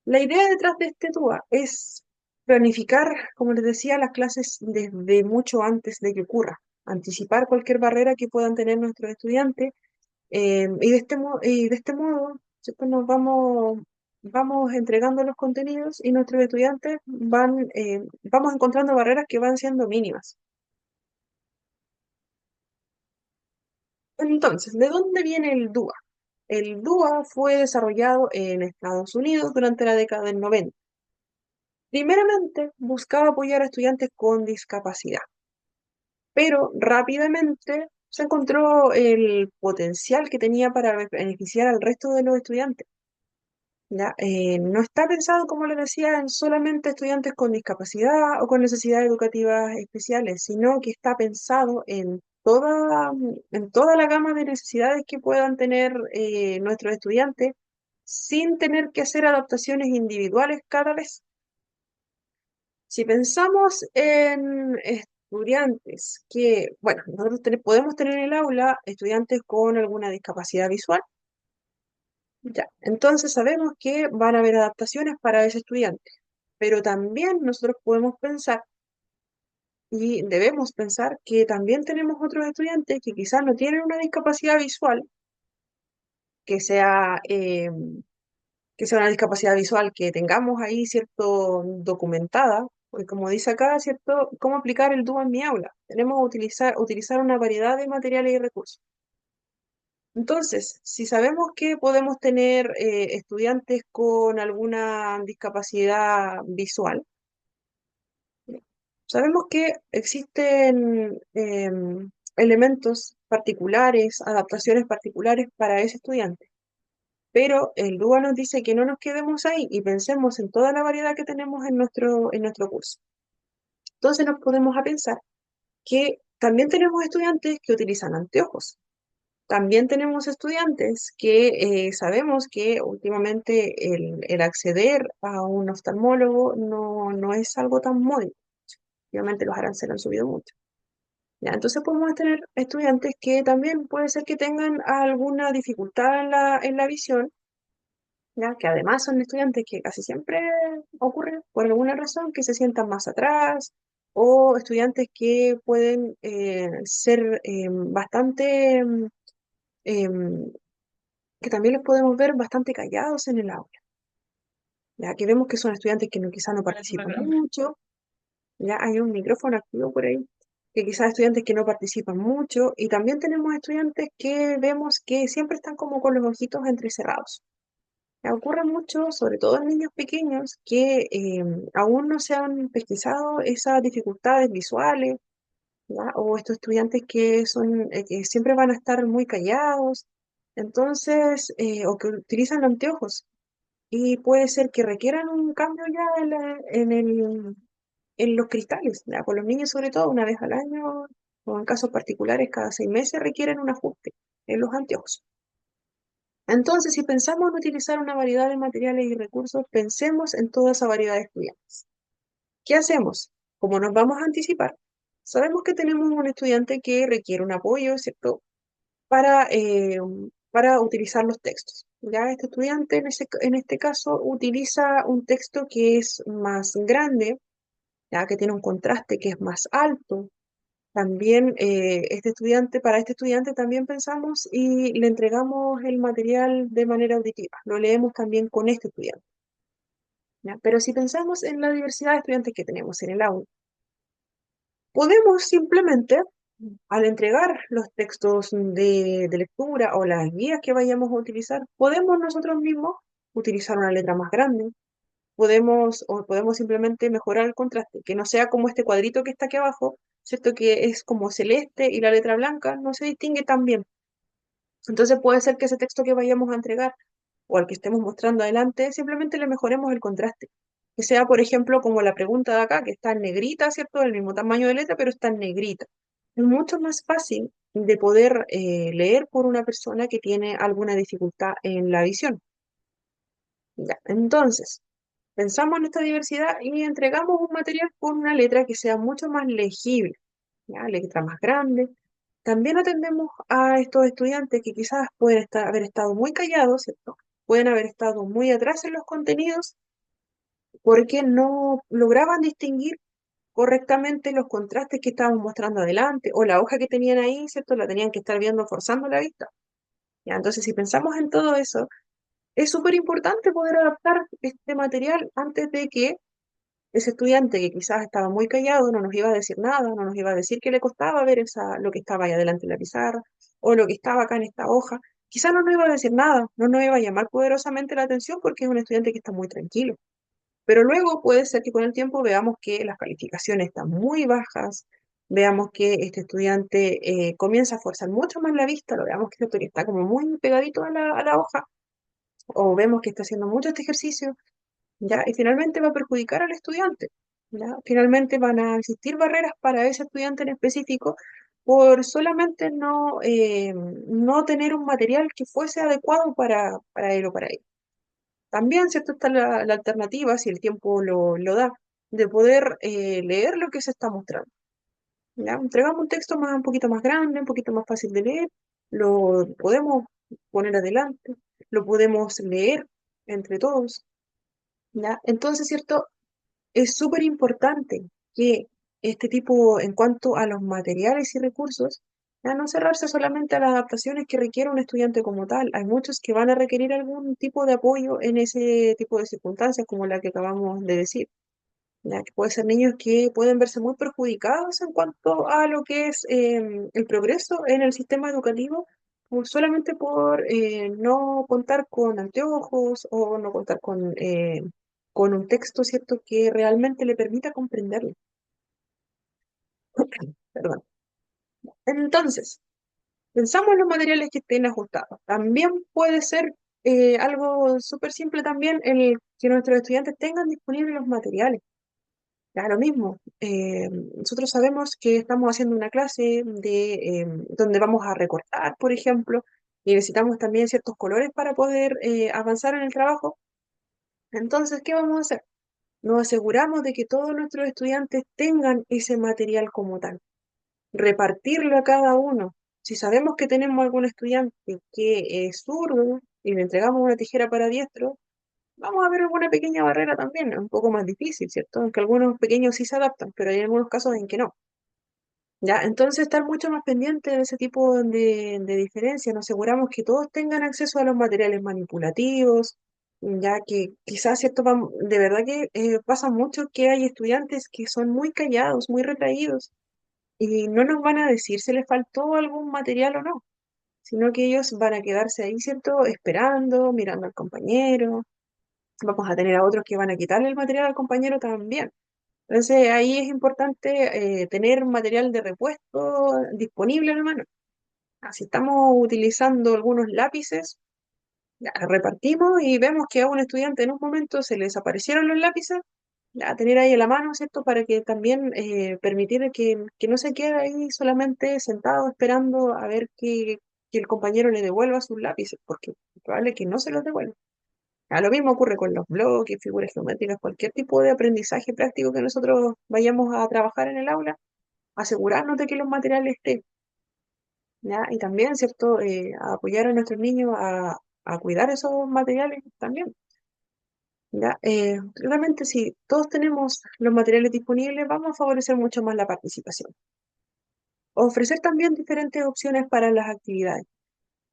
La idea detrás de este TUA es planificar, como les decía, las clases desde mucho antes de que ocurra, anticipar cualquier barrera que puedan tener nuestros estudiantes y de este modo, ¿cierto? Vamos entregando los contenidos y nuestros estudiantes vamos encontrando barreras que van siendo mínimas. Entonces, ¿de dónde viene el DUA? El DUA fue desarrollado en Estados Unidos durante la década del 90. Primeramente, buscaba apoyar a estudiantes con discapacidad, pero rápidamente se encontró el potencial que tenía para beneficiar al resto de los estudiantes. ¿Ya? No está pensado, como les decía, en solamente estudiantes con discapacidad o con necesidades educativas especiales, sino que está pensado en toda la gama de necesidades que puedan tener nuestros estudiantes sin tener que hacer adaptaciones individuales cada vez. Si pensamos en estudiantes bueno, nosotros podemos tener en el aula estudiantes con alguna discapacidad visual, ya, entonces sabemos que van a haber adaptaciones para ese estudiante, pero también nosotros podemos pensar y debemos pensar que también tenemos otros estudiantes que quizás no tienen una discapacidad visual, que sea, eh, que sea una discapacidad visual que tengamos ahí, ¿cierto?, documentada, porque como dice acá, ¿cierto?, cómo aplicar el DUA en mi aula. Tenemos que utilizar una variedad de materiales y recursos. Entonces, si sabemos que podemos tener estudiantes con alguna discapacidad visual, sabemos que existen elementos particulares, adaptaciones particulares para ese estudiante. Pero el DUA nos dice que no nos quedemos ahí y pensemos en toda la variedad que tenemos en nuestro curso. Entonces nos podemos a pensar que también tenemos estudiantes que utilizan anteojos. También tenemos estudiantes que sabemos que últimamente el acceder a un oftalmólogo no es algo tan módico. Obviamente los aranceles han subido mucho. ¿Ya? Entonces podemos tener estudiantes que también puede ser que tengan alguna dificultad en la visión, ¿ya? Que además son estudiantes que casi siempre ocurre por alguna razón que se sientan más atrás, o estudiantes que pueden ser bastante, em, que también los podemos ver bastante callados en el aula, ya que vemos que son estudiantes que quizás no participan mucho, ya hay un micrófono activo por ahí, que quizás estudiantes que no participan mucho, y también tenemos estudiantes que vemos que siempre están como con los ojitos entrecerrados. Ocurre mucho, sobre todo en niños pequeños, que aún no se han pesquisado esas dificultades visuales, ¿ya? O estos estudiantes que son, que siempre van a estar muy callados, entonces, o que utilizan anteojos, y puede ser que requieran un cambio ya en los cristales, ¿ya? Con los niños sobre todo, una vez al año, o en casos particulares cada 6 meses requieren un ajuste en los anteojos. Entonces, si pensamos en utilizar una variedad de materiales y recursos, pensemos en toda esa variedad de estudiantes. ¿Qué hacemos? Como nos vamos a anticipar, sabemos que tenemos un estudiante que requiere un apoyo, ¿cierto? Para utilizar los textos. Ya este estudiante en este caso utiliza un texto que es más grande, ya que tiene un contraste que es más alto. También para este estudiante también pensamos y le entregamos el material de manera auditiva. Lo leemos también con este estudiante, ¿ya? Pero si pensamos en la diversidad de estudiantes que tenemos en el aula, podemos simplemente, al entregar los textos de lectura o las guías que vayamos a utilizar, podemos nosotros mismos utilizar una letra más grande, podemos simplemente mejorar el contraste, que no sea como este cuadrito que está aquí abajo, ¿cierto? Que es como celeste y la letra blanca no se distingue tan bien. Entonces puede ser que ese texto que vayamos a entregar o al que estemos mostrando adelante, simplemente le mejoremos el contraste. Que sea, por ejemplo, como la pregunta de acá, que está en negrita, ¿cierto? Del mismo tamaño de letra, pero está en negrita. Es mucho más fácil de poder leer por una persona que tiene alguna dificultad en la visión. Ya, entonces, pensamos en esta diversidad y entregamos un material con una letra que sea mucho más legible, ¿ya? Letra más grande. También atendemos a estos estudiantes que quizás pueden haber estado muy callados, ¿cierto? Pueden haber estado muy atrás en los contenidos porque no lograban distinguir correctamente los contrastes que estábamos mostrando adelante o la hoja que tenían ahí, ¿cierto? La tenían que estar viendo forzando la vista. ¿Ya? Entonces, si pensamos en todo eso, es súper importante poder adaptar este material antes de que ese estudiante que quizás estaba muy callado no nos iba a decir nada, no nos iba a decir que le costaba ver lo que estaba ahí adelante en la pizarra o lo que estaba acá en esta hoja. Quizás no nos iba a decir nada, no nos iba a llamar poderosamente la atención porque es un estudiante que está muy tranquilo. Pero luego puede ser que con el tiempo veamos que las calificaciones están muy bajas, veamos que este estudiante comienza a forzar mucho más la vista, lo veamos que el estudiante está como muy pegadito a la hoja, o vemos que está haciendo mucho este ejercicio, ¿ya? Y finalmente va a perjudicar al estudiante, ¿ya? Finalmente van a existir barreras para ese estudiante en específico por solamente no tener un material que fuese adecuado para él o para ella. También, ¿cierto? Está la alternativa, si el tiempo lo da, de poder leer lo que se está mostrando, ¿ya? Entregamos un texto un poquito más grande, un poquito más fácil de leer, lo podemos poner adelante, lo podemos leer entre todos, ¿ya? Entonces, ¿cierto? Es súper importante que este tipo, en cuanto a los materiales y recursos, ya no cerrarse solamente a las adaptaciones que requiere un estudiante como tal. Hay muchos que van a requerir algún tipo de apoyo en ese tipo de circunstancias, como la que acabamos de decir. Ya que puede ser niños que pueden verse muy perjudicados en cuanto a lo que es el progreso en el sistema educativo, solamente por no contar con anteojos o no contar con un texto, ¿cierto?, que realmente le permita comprenderlo. Perdón. Entonces, pensamos en los materiales que estén ajustados. También puede ser algo súper simple también el que nuestros estudiantes tengan disponibles los materiales. Ya, lo mismo. Nosotros sabemos que estamos haciendo una clase donde vamos a recortar, por ejemplo, y necesitamos también ciertos colores para poder avanzar en el trabajo. Entonces, ¿qué vamos a hacer? Nos aseguramos de que todos nuestros estudiantes tengan ese material como tal, repartirlo a cada uno. Si sabemos que tenemos algún estudiante que es zurdo y le entregamos una tijera para diestro, vamos a ver alguna pequeña barrera también, un poco más difícil, ¿cierto? Aunque algunos pequeños sí se adaptan, pero hay algunos casos en que no. Ya, entonces estar mucho más pendiente de ese tipo de diferencias, nos aseguramos que todos tengan acceso a los materiales manipulativos, ya que quizás, ¿cierto? De verdad que pasa mucho que hay estudiantes que son muy callados, muy retraídos, y no nos van a decir si les faltó algún material o no, sino que ellos van a quedarse ahí, ¿cierto? Esperando, mirando al compañero. Vamos a tener a otros que van a quitarle el material al compañero también. Entonces ahí es importante tener material de repuesto disponible en la mano. Si estamos utilizando algunos lápices, ya, repartimos y vemos que a un estudiante en un momento se le desaparecieron los lápices, ya, tener ahí en la mano, ¿cierto? Para que también permitir que no se quede ahí solamente sentado esperando a ver que el compañero le devuelva sus lápices, porque es probable que no se los devuelva. Lo mismo ocurre con los bloques, figuras geométricas, cualquier tipo de aprendizaje práctico que nosotros vayamos a trabajar en el aula, asegurarnos de que los materiales estén, ¿ya? Y también, ¿cierto? A apoyar a nuestros niños a cuidar esos materiales también, ¿ya? Realmente, si todos tenemos los materiales disponibles, vamos a favorecer mucho más la participación. Ofrecer también diferentes opciones para las actividades.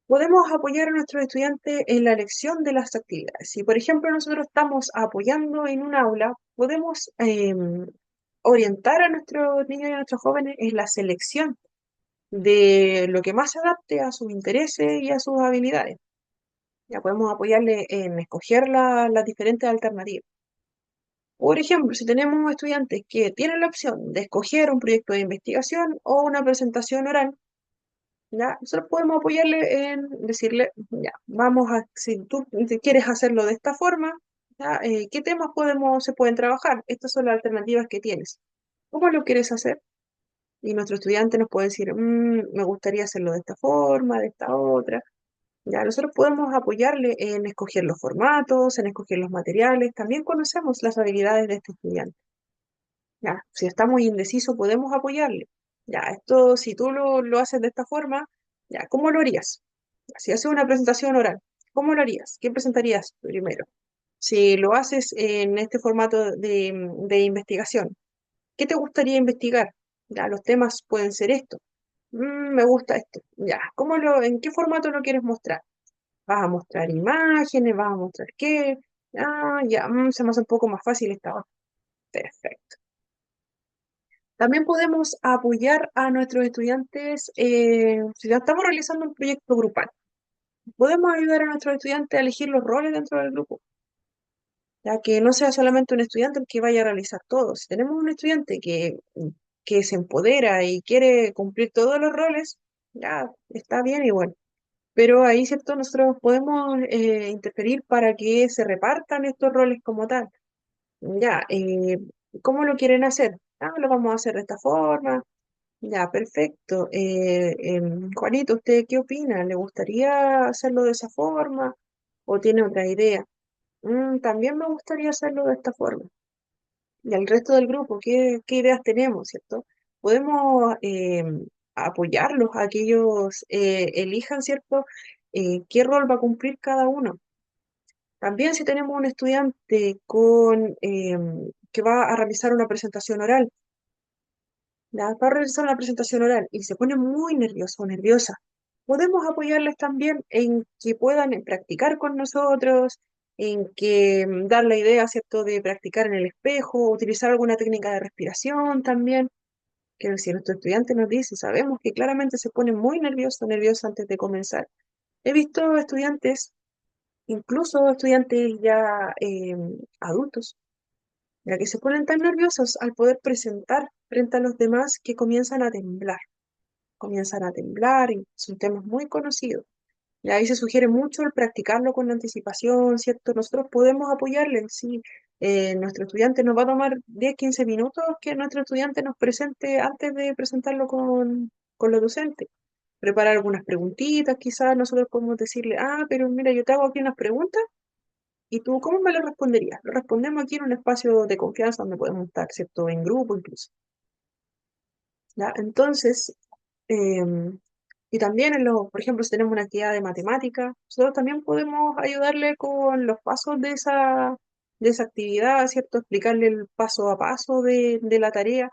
Podemos apoyar a nuestros estudiantes en la elección de las actividades. Si, por ejemplo, nosotros estamos apoyando en un aula, podemos orientar a nuestros niños y a nuestros jóvenes en la selección de lo que más se adapte a sus intereses y a sus habilidades. Ya podemos apoyarle en escoger las diferentes alternativas. Por ejemplo, si tenemos estudiantes que tienen la opción de escoger un proyecto de investigación o una presentación oral, ¿ya? Nosotros podemos apoyarle en decirle, ya, si tú quieres hacerlo de esta forma, ¿ya? ¿Qué temas se pueden trabajar? Estas son las alternativas que tienes. ¿Cómo lo quieres hacer? Y nuestro estudiante nos puede decir, me gustaría hacerlo de esta forma, de esta otra. Ya, nosotros podemos apoyarle en escoger los formatos, en escoger los materiales. También conocemos las habilidades de este estudiante. Ya, si está muy indeciso, podemos apoyarle. Ya, esto, si tú lo haces de esta forma, ya, ¿cómo lo harías? Si haces una presentación oral, ¿cómo lo harías? ¿Qué presentarías primero? Si lo haces en este formato de investigación, ¿qué te gustaría investigar? Ya, los temas pueden ser esto. Me gusta esto. Ya, en qué formato lo quieres mostrar? ¿Vas a mostrar imágenes? ¿Vas a mostrar qué? Ah, ya, se me hace un poco más fácil esta hora. Perfecto. También podemos apoyar a nuestros estudiantes si ya estamos realizando un proyecto grupal. Podemos ayudar a nuestros estudiantes a elegir los roles dentro del grupo, ya que no sea solamente un estudiante el que vaya a realizar todo. Si tenemos un estudiante que se empodera y quiere cumplir todos los roles, ya está bien igual. Pero ahí, ¿cierto? Nosotros podemos interferir para que se repartan estos roles como tal. Ya, ¿cómo lo quieren hacer? Lo vamos a hacer de esta forma. Ya, perfecto. Juanito, ¿usted qué opina? ¿Le gustaría hacerlo de esa forma o tiene otra idea? También me gustaría hacerlo de esta forma. Y al resto del grupo, ¿qué ideas tenemos, cierto? Podemos apoyarlos a que ellos elijan, ¿cierto? ¿Qué rol va a cumplir cada uno? También si tenemos un estudiante que va a realizar una presentación oral, va a realizar una presentación oral y se pone muy nervioso o nerviosa, podemos apoyarles también en que puedan practicar con nosotros, en que dar la idea, ¿cierto?, de practicar en el espejo, utilizar alguna técnica de respiración también, que si nuestro estudiante nos dice, sabemos que claramente se pone muy nervioso o nerviosa antes de comenzar. He visto estudiantes, incluso estudiantes ya adultos, ya que se ponen tan nerviosos al poder presentar frente a los demás que comienzan a temblar y son temas muy conocidos. Y ahí se sugiere mucho el practicarlo con anticipación, ¿cierto? Nosotros podemos apoyarle, sí. Nuestro estudiante nos va a tomar 10, 15 minutos que nuestro estudiante nos presente antes de presentarlo con los docentes. Preparar algunas preguntitas, quizás nosotros podemos decirle, ah, pero mira, yo te hago aquí unas preguntas y tú, ¿cómo me lo responderías? Lo respondemos aquí en un espacio de confianza donde podemos estar, ¿cierto? En grupo incluso. ¿Ya? Entonces, em, y también por ejemplo, si tenemos una actividad de matemática, nosotros también podemos ayudarle con los pasos de esa actividad, ¿cierto? Explicarle el paso a paso de la tarea.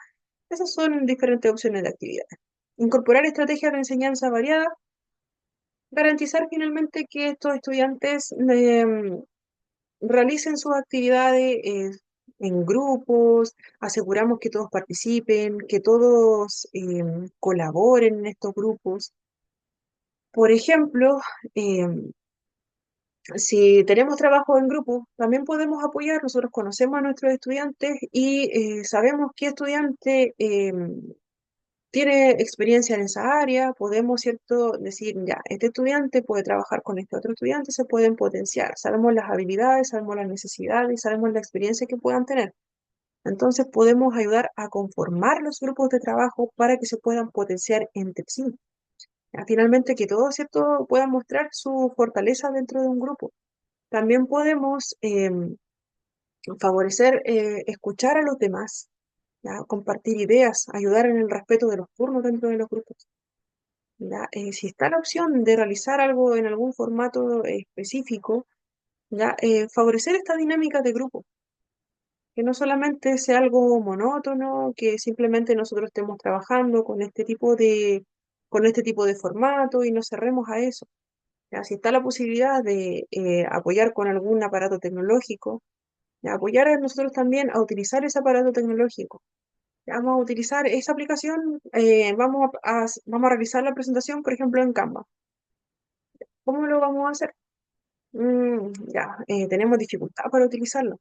Esas son diferentes opciones de actividades. Incorporar estrategias de enseñanza variadas, garantizar finalmente que estos estudiantes realicen sus actividades en grupos, aseguramos que todos participen, que todos colaboren en estos grupos. Por ejemplo, em, si tenemos trabajo en grupo, también podemos apoyar. Nosotros conocemos a nuestros estudiantes y sabemos qué estudiante tiene experiencia en esa área. Podemos, ¿cierto?, decir, ya, este estudiante puede trabajar con este otro estudiante, se pueden potenciar. Sabemos las habilidades, sabemos las necesidades, sabemos la experiencia que puedan tener. Entonces podemos ayudar a conformar los grupos de trabajo para que se puedan potenciar entre sí. Finalmente, que todos, ¿cierto?, puedan mostrar su fortaleza dentro de un grupo. También podemos favorecer, escuchar a los demás, ¿ya? Compartir ideas, ayudar en el respeto de los turnos dentro de los grupos. ¿Ya? Si está la opción de realizar algo en algún formato específico, ¿ya? Favorecer esta dinámica de grupo, que no solamente sea algo monótono, que simplemente nosotros estemos trabajando con este tipo de formato y nos cerremos a eso. ¿Ya? Si está la posibilidad de apoyar con algún aparato tecnológico, ¿ya? Apoyar a nosotros también a utilizar ese aparato tecnológico. ¿Ya? Vamos a utilizar esa aplicación, vamos a realizar la presentación, por ejemplo, en Canva. ¿Cómo lo vamos a hacer? Ya, tenemos dificultad para utilizarlo.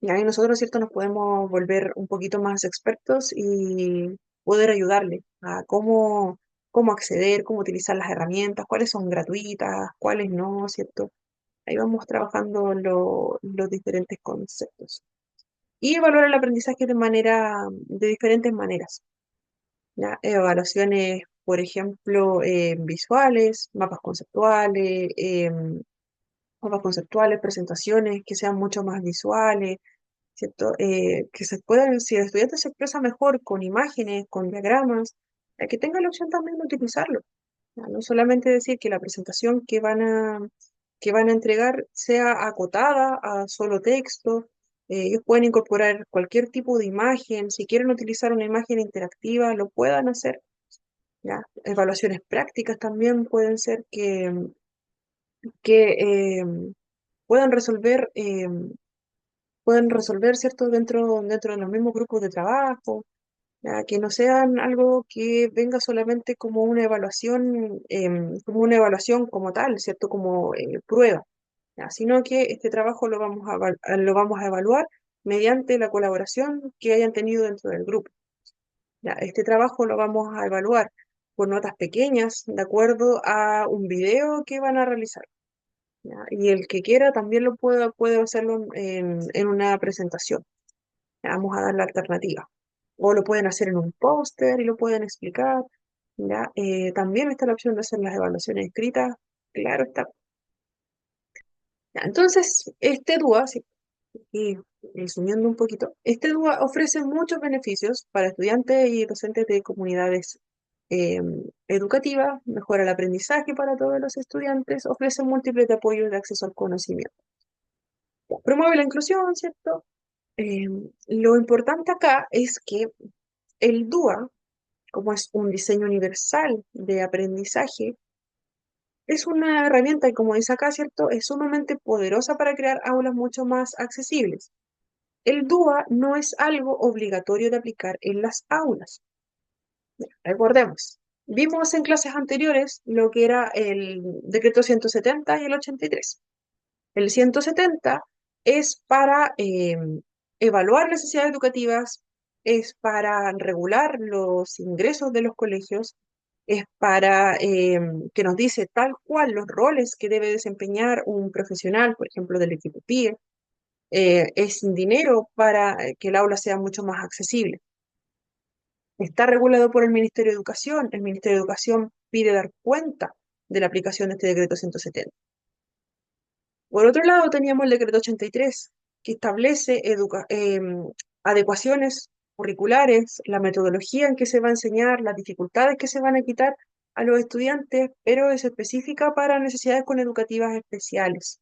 Y ahí nosotros, ¿cierto?, nos podemos volver un poquito más expertos y poder ayudarle a cómo acceder, cómo utilizar las herramientas, cuáles son gratuitas, cuáles no, ¿cierto? Ahí vamos trabajando los diferentes conceptos. Y evaluar el aprendizaje de diferentes maneras. ¿Ya? Evaluaciones, por ejemplo, visuales, mapas conceptuales, presentaciones que sean mucho más visuales, ¿cierto? Que se puedan, si el estudiante se expresa mejor con imágenes, con diagramas, que tenga la opción también de utilizarlo. ¿Ya? No solamente decir que la presentación que van a entregar sea acotada a solo texto. Ellos pueden incorporar cualquier tipo de imagen. Si quieren utilizar una imagen interactiva, lo puedan hacer. ¿Ya? Evaluaciones prácticas también pueden ser que puedan resolver, ¿cierto?, dentro de los mismos grupos de trabajo, ¿ya? Que no sean algo que venga solamente como una evaluación como tal, ¿cierto?, como prueba, ¿ya? Sino que este trabajo lo vamos a evaluar mediante la colaboración que hayan tenido dentro del grupo. ¿Ya? Este trabajo lo vamos a evaluar por notas pequeñas, de acuerdo a un video que van a realizar. ¿Ya? Y el que quiera también puede hacerlo en una presentación. ¿Ya? Vamos a dar la alternativa. O lo pueden hacer en un póster y lo pueden explicar. ¿Ya? También está la opción de hacer las evaluaciones escritas. Claro está. ¿Ya? Entonces, este DUA, sí, y resumiendo un poquito, este DUA ofrece muchos beneficios para estudiantes y docentes de comunidades educativas, mejora el aprendizaje para todos los estudiantes, ofrece múltiples de apoyos de acceso al conocimiento. Promueve la inclusión, ¿cierto? Lo importante acá es que el DUA, como es un diseño universal de aprendizaje, es una herramienta y como dice acá, ¿cierto?, es sumamente poderosa para crear aulas mucho más accesibles. El DUA no es algo obligatorio de aplicar en las aulas. Recordemos, vimos en clases anteriores lo que era el decreto 170 y el 83. El 170 es para evaluar necesidades educativas, es para regular los ingresos de los colegios, es para que nos dice tal cual los roles que debe desempeñar un profesional, por ejemplo, del equipo PIE. Es dinero para que el aula sea mucho más accesible. Está regulado por el Ministerio de Educación. El Ministerio de Educación pide dar cuenta de la aplicación de este decreto 170. Por otro lado, teníamos el decreto 83, que establece adecuaciones curriculares, la metodología en que se va a enseñar, las dificultades que se van a quitar a los estudiantes, pero es específica para necesidades con educativas especiales.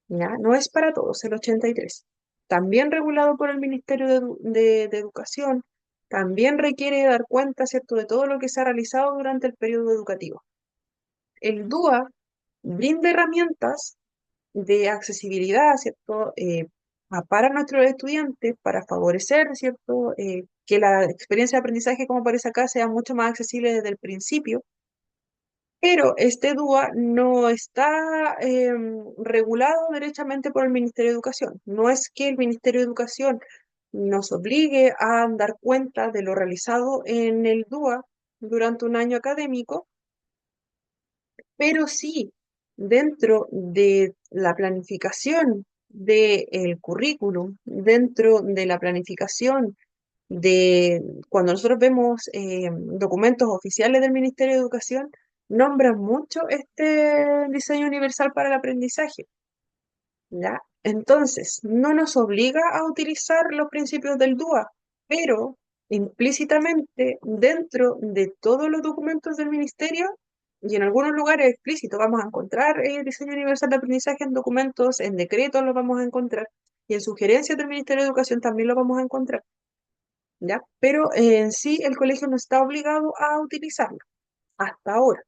¿Ya? No es para todos el 83. También regulado por el Ministerio de Educación, también requiere dar cuenta, ¿cierto?, de todo lo que se ha realizado durante el periodo educativo. El DUA brinda herramientas de accesibilidad, ¿cierto?, para nuestros estudiantes, para favorecer, ¿cierto?, que la experiencia de aprendizaje, como aparece acá, sea mucho más accesible desde el principio, pero este DUA no está regulado derechamente por el Ministerio de Educación. No es que el Ministerio de Educación nos obligue a dar cuenta de lo realizado en el DUA durante un año académico, pero sí dentro de la planificación del currículum, dentro de la planificación de cuando nosotros vemos documentos oficiales del Ministerio de Educación, nombran mucho este diseño universal para el aprendizaje, ¿ya? Entonces, no nos obliga a utilizar los principios del DUA, pero implícitamente dentro de todos los documentos del ministerio y en algunos lugares explícitos vamos a encontrar diseño universal de aprendizaje en documentos, en decretos lo vamos a encontrar y en sugerencias del Ministerio de Educación también lo vamos a encontrar. ¿Ya? Pero en sí el colegio no está obligado a utilizarlo hasta ahora,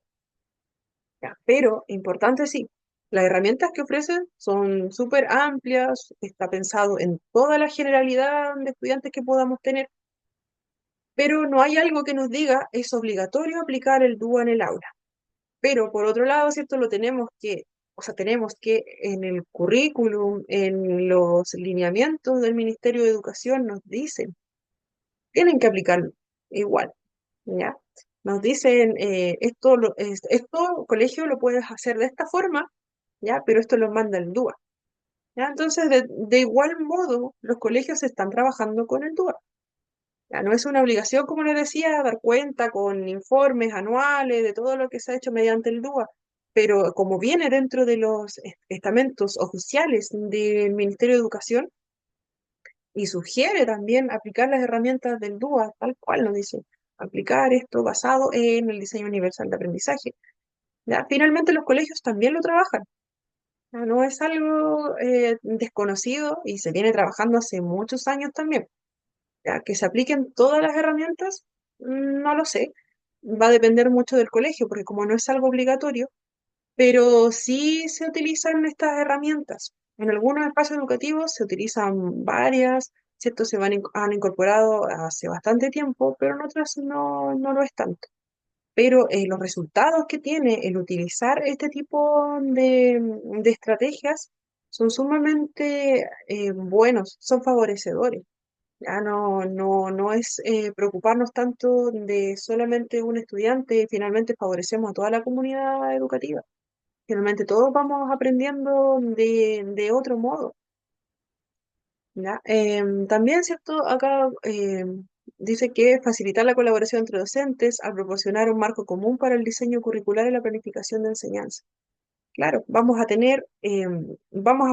¿ya? Pero importante sí, las herramientas que ofrecen son súper amplias, está pensado en toda la generalidad de estudiantes que podamos tener, pero no hay algo que nos diga es obligatorio aplicar el DUA en el aula. Pero por otro lado, ¿cierto? O sea, tenemos que en el currículum, en los lineamientos del Ministerio de Educación nos dicen, tienen que aplicarlo igual. ¿Ya? Nos dicen, esto colegio lo puedes hacer de esta forma, ¿ya? Pero esto lo manda el DUA, ¿ya? Entonces, de igual modo, los colegios están trabajando con el DUA. Ya no es una obligación, como les decía, dar cuenta con informes anuales de todo lo que se ha hecho mediante el DUA, pero como viene dentro de los estamentos oficiales del Ministerio de Educación, y sugiere también aplicar las herramientas del DUA, tal cual nos dice, aplicar esto basado en el diseño universal de aprendizaje. ¿Ya? Finalmente los colegios también lo trabajan. ¿Ya? No es algo desconocido y se viene trabajando hace muchos años también. ¿Ya? Que se apliquen todas las herramientas, no lo sé. Va a depender mucho del colegio, porque como no es algo obligatorio, pero sí se utilizan estas herramientas. En algunos espacios educativos se utilizan varias, ¿cierto? Han incorporado hace bastante tiempo, pero en otras no lo es tanto. Pero los resultados que tiene el utilizar este tipo de estrategias son sumamente buenos, son favorecedores. Ya no es preocuparnos tanto de solamente un estudiante, finalmente favorecemos a toda la comunidad educativa. Finalmente todos vamos aprendiendo de otro modo, ¿ya? También, ¿cierto? Acá dice que facilitar la colaboración entre docentes al proporcionar un marco común para el diseño curricular y la planificación de enseñanza. Claro, vamos a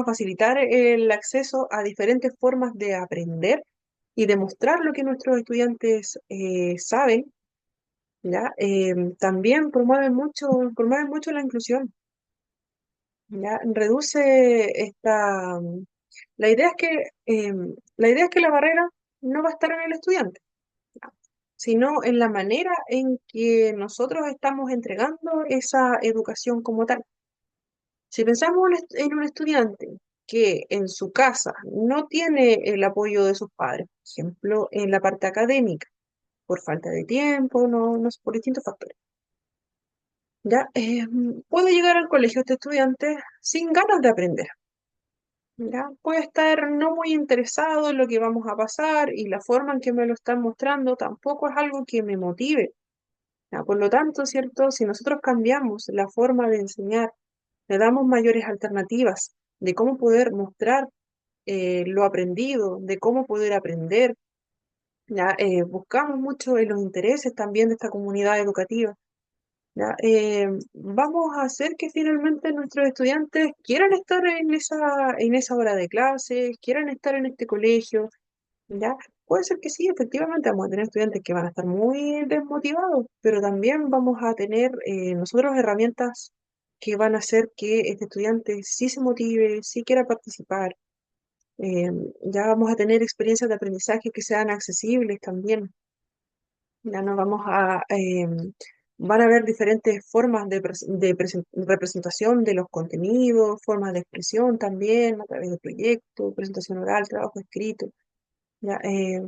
facilitar el acceso a diferentes formas de aprender y demostrar lo que nuestros estudiantes saben, ¿ya? También promueven mucho la inclusión. ¿Ya? Reduce la idea es que la barrera no va a estar en el estudiante, ¿ya? Sino en la manera en que nosotros estamos entregando esa educación como tal. Si pensamos en un estudiante que en su casa no tiene el apoyo de sus padres, por ejemplo, en la parte académica, por falta de tiempo, no sé, por distintos factores, ¿ya? Puede llegar al colegio este estudiante sin ganas de aprender. ¿Ya? Puede estar no muy interesado en lo que vamos a pasar y la forma en que me lo están mostrando tampoco es algo que me motive. ¿ya? Por lo tanto, ¿cierto? Si nosotros cambiamos la forma de enseñar, le damos mayores alternativas de cómo poder mostrar lo aprendido, de cómo poder aprender, ¿ya? Buscamos mucho en los intereses también de esta comunidad educativa, ¿ya? Vamos a hacer que finalmente nuestros estudiantes quieran estar en esa hora de clases, quieran estar en este colegio, ¿ya? Puede ser que sí, efectivamente vamos a tener estudiantes que van a estar muy desmotivados, pero también vamos a tener nosotros herramientas que van a hacer que este estudiante sí se motive, sí quiera participar. Eh, ya vamos a tener experiencias de aprendizaje que sean accesibles también. Ya nos vamos a, van a haber diferentes formas de representación de los contenidos, formas de expresión también, a través de proyectos, presentación oral, trabajo escrito. Ya,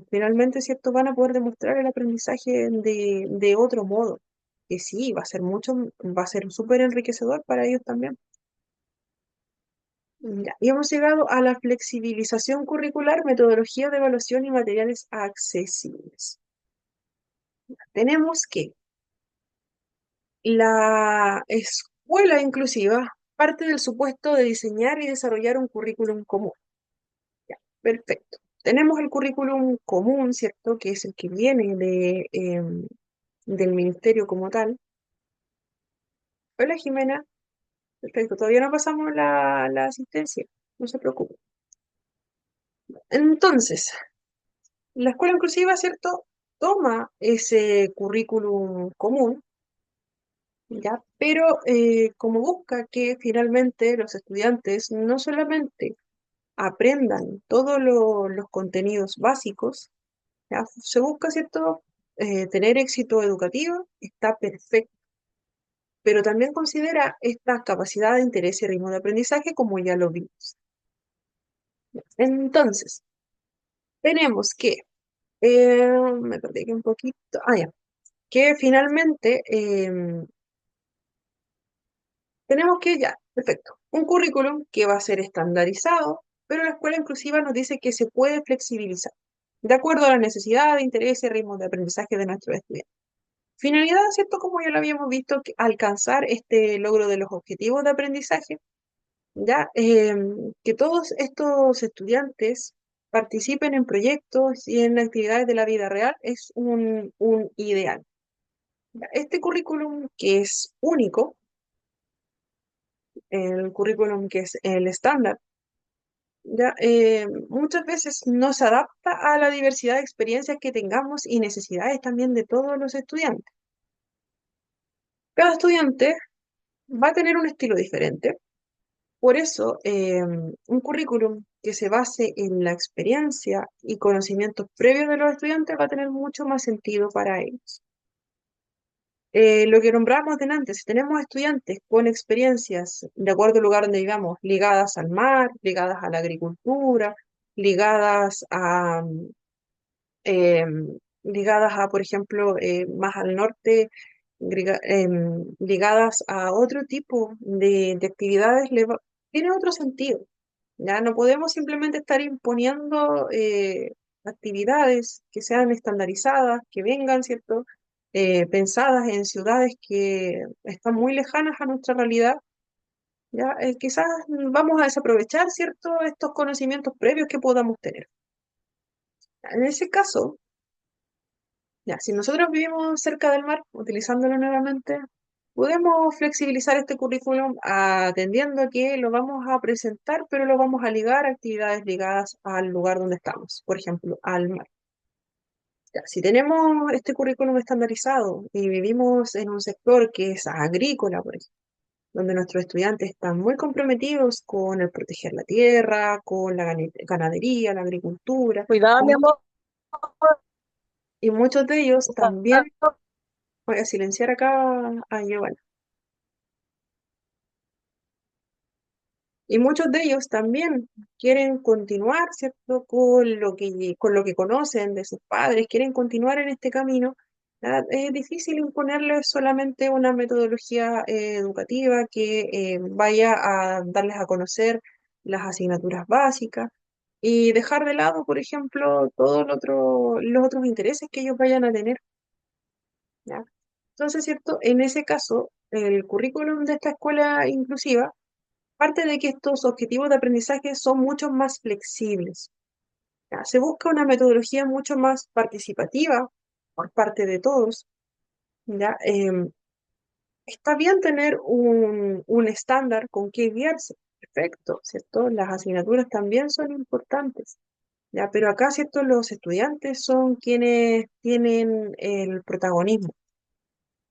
finalmente, ¿cierto? Van a poder demostrar el aprendizaje de otro modo, que sí, va a ser súper enriquecedor para ellos también. Ya, y hemos llegado a la flexibilización curricular, metodología de evaluación y materiales accesibles. Tenemos que la escuela inclusiva parte del supuesto de diseñar y desarrollar un currículum común. Ya, perfecto. Tenemos el currículum común, ¿cierto? Que es el que viene del ministerio como tal. Hola, Jimena. Perfecto. Todavía no pasamos la asistencia. No se preocupe. Entonces, la escuela inclusiva, ¿cierto? Toma ese currículum común, ¿ya? Pero como busca que finalmente los estudiantes no solamente aprendan todos los contenidos básicos, ¿ya? Se busca, ¿cierto? Tener éxito educativo, está perfecto, pero también considera esta capacidad de interés y ritmo de aprendizaje como ya lo vimos. Entonces, tenemos que, me perdí aquí un poquito, ya, que finalmente tenemos que ya, perfecto, un currículum que va a ser estandarizado, pero la escuela inclusiva nos dice que se puede flexibilizar, de acuerdo a las necesidades, intereses y ritmos de aprendizaje de nuestros estudiantes. Finalidad, ¿cierto? Como ya lo habíamos visto, que alcanzar este logro de los objetivos de aprendizaje, ya que todos estos estudiantes participen en proyectos y en actividades de la vida real es un ideal. Ya, este currículum que es único, el currículum que es el estándar, ya muchas veces no se adapta a la diversidad de experiencias que tengamos y necesidades también de todos los estudiantes. Cada estudiante va a tener un estilo diferente. Por eso, un currículum que se base en la experiencia y conocimientos previos de los estudiantes va a tener mucho más sentido para ellos. Lo que nombrábamos delante, si tenemos estudiantes con experiencias, de acuerdo al lugar donde vivamos, ligadas al mar, ligadas a la agricultura, ligadas a, ligadas a, por ejemplo, más al norte, ligadas a otro tipo de actividades, tiene otro sentido. Ya no podemos simplemente estar imponiendo actividades que sean estandarizadas, que vengan, ¿cierto? Pensadas en ciudades que están muy lejanas a nuestra realidad. Ya, quizás vamos a desaprovechar, ¿cierto? Estos conocimientos previos que podamos tener. En ese caso, ya, si nosotros vivimos cerca del mar, utilizándolo nuevamente, podemos flexibilizar este currículum atendiendo a que lo vamos a presentar, pero lo vamos a ligar a actividades ligadas al lugar donde estamos, por ejemplo, al mar. Ya, si tenemos este currículum estandarizado y vivimos en un sector que es agrícola, por ejemplo, donde nuestros estudiantes están muy comprometidos con el proteger la tierra, con la ganadería, la agricultura, Cuidado, mi amor. y muchos de ellos también, voy a silenciar acá a Giovanna. Y muchos de ellos también quieren continuar, ¿cierto? Con lo que conocen de sus padres, quieren continuar en este camino. ¿Verdad? Es difícil imponerles solamente una metodología educativa que vaya a darles a conocer las asignaturas básicas y dejar de lado, por ejemplo, los otros intereses que ellos vayan a tener. ¿Ya? Entonces, ¿cierto? En ese caso, el currículum de esta escuela inclusiva parte de que estos objetivos de aprendizaje son mucho más flexibles. ¿Ya? Se busca una metodología mucho más participativa por parte de todos. ¿Ya? Está bien tener un estándar con que guiarse. Perfecto, ¿cierto? Las asignaturas también son importantes. ¿Ya? Pero acá, ¿cierto? Los estudiantes son quienes tienen el protagonismo.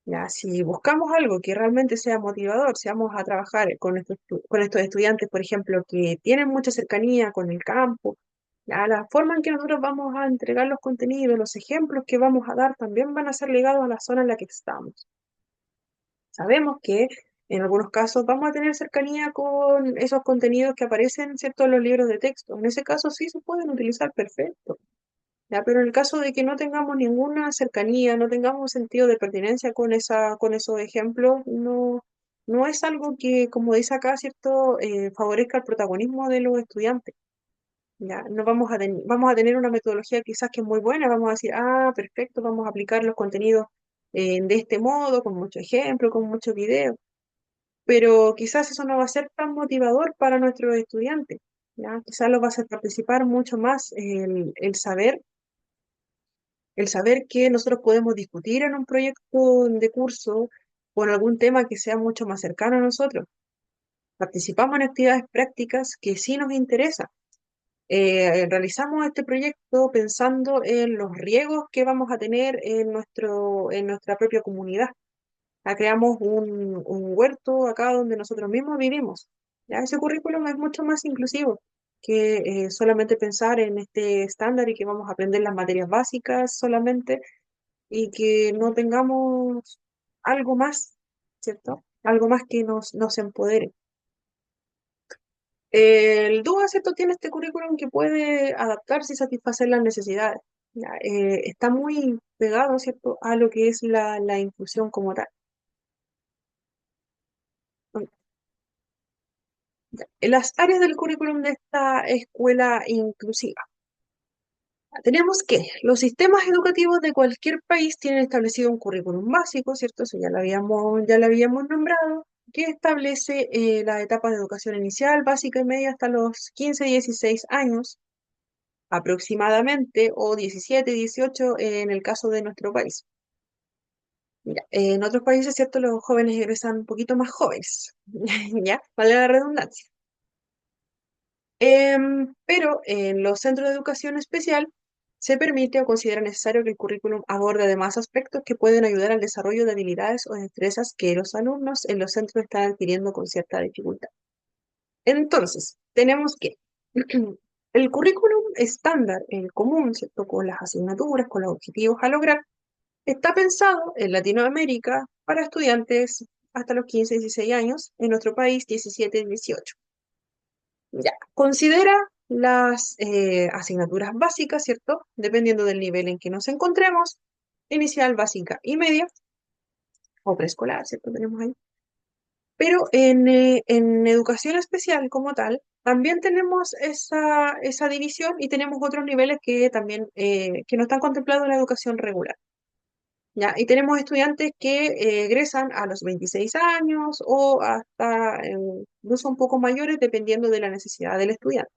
¿Ya? Si buscamos algo que realmente sea motivador, si vamos a trabajar con estos estudiantes, por ejemplo, que tienen mucha cercanía con el campo, ¿ya? La forma en que nosotros vamos a entregar los contenidos, los ejemplos que vamos a dar, también van a ser ligados a la zona en la que estamos. Sabemos que en algunos casos vamos a tener cercanía con esos contenidos que aparecen, ¿cierto?, en los libros de texto. En ese caso sí se pueden utilizar perfecto. ¿Ya? Pero en el caso de que no tengamos ninguna cercanía, no tengamos un sentido de pertinencia con esos ejemplos, no es algo que, como dice acá, ¿cierto?, favorezca el protagonismo de los estudiantes. ¿Ya? No vamos a tener una metodología quizás que es muy buena, vamos a decir, ah, perfecto, vamos a aplicar los contenidos de este modo, con mucho ejemplo, con muchos videos, pero quizás eso no va a ser tan motivador para nuestros estudiantes. ¿Ya? Quizás los va a hacer participar mucho más el saber que nosotros podemos discutir en un proyecto de curso con algún tema que sea mucho más cercano a nosotros. Participamos en actividades prácticas que sí nos interesan. Realizamos este proyecto pensando en los riesgos que vamos a tener en nuestra propia comunidad. Creamos un huerto acá donde nosotros mismos vivimos. ¿Ya? Ese currículum es mucho más inclusivo que solamente pensar en este estándar y que vamos a aprender las materias básicas solamente y que no tengamos algo más, ¿cierto? Algo más que nos empodere. El DUA, ¿cierto? Tiene este currículum que puede adaptarse y satisfacer las necesidades. ¿Ya? Está muy pegado, ¿cierto?, a lo que es la inclusión como tal. Ya. En las áreas del currículum de esta escuela inclusiva, tenemos que los sistemas educativos de cualquier país tienen establecido un currículum básico, ¿cierto? Eso ya lo habíamos nombrado, que establece las etapas de educación inicial, básica y media hasta los 15, 16 años aproximadamente, o 17, 18 en el caso de nuestro país. Mira, en otros países, ¿cierto? Los jóvenes egresan un poquito más jóvenes, ¿ya? Vale la redundancia. Pero en los centros de educación especial se permite o considera necesario que el currículum aborde además aspectos que pueden ayudar al desarrollo de habilidades o destrezas que los alumnos en los centros están adquiriendo con cierta dificultad. Entonces, tenemos que el currículum estándar, el común, ¿cierto? Con las asignaturas, con los objetivos a lograr, está pensado en Latinoamérica para estudiantes hasta los 15, 16 años, en nuestro país 17, 18. Ya, considera las asignaturas básicas, ¿cierto? Dependiendo del nivel en que nos encontremos, inicial, básica y media, o preescolar, ¿cierto? Tenemos ahí. Pero en educación especial como tal, también tenemos esa división y tenemos otros niveles que también que no están contemplados en la educación regular. ¿Ya? Y tenemos estudiantes que egresan a los 26 años o hasta incluso un poco mayores, dependiendo de la necesidad del estudiante.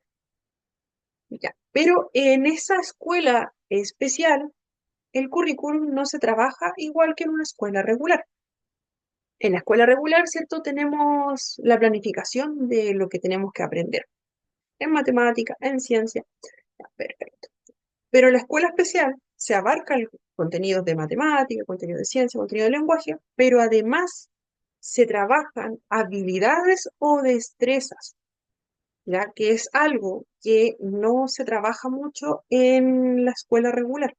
¿Ya? Pero en esa escuela especial, el currículum no se trabaja igual que en una escuela regular. En la escuela regular, ¿cierto? Tenemos la planificación de lo que tenemos que aprender en matemática, en ciencia. Ya, perfecto. Pero en la escuela especial se abarcan contenidos de matemática, contenido de ciencia, contenido de lenguaje, pero además se trabajan habilidades o destrezas, ya que es algo que no se trabaja mucho en la escuela regular.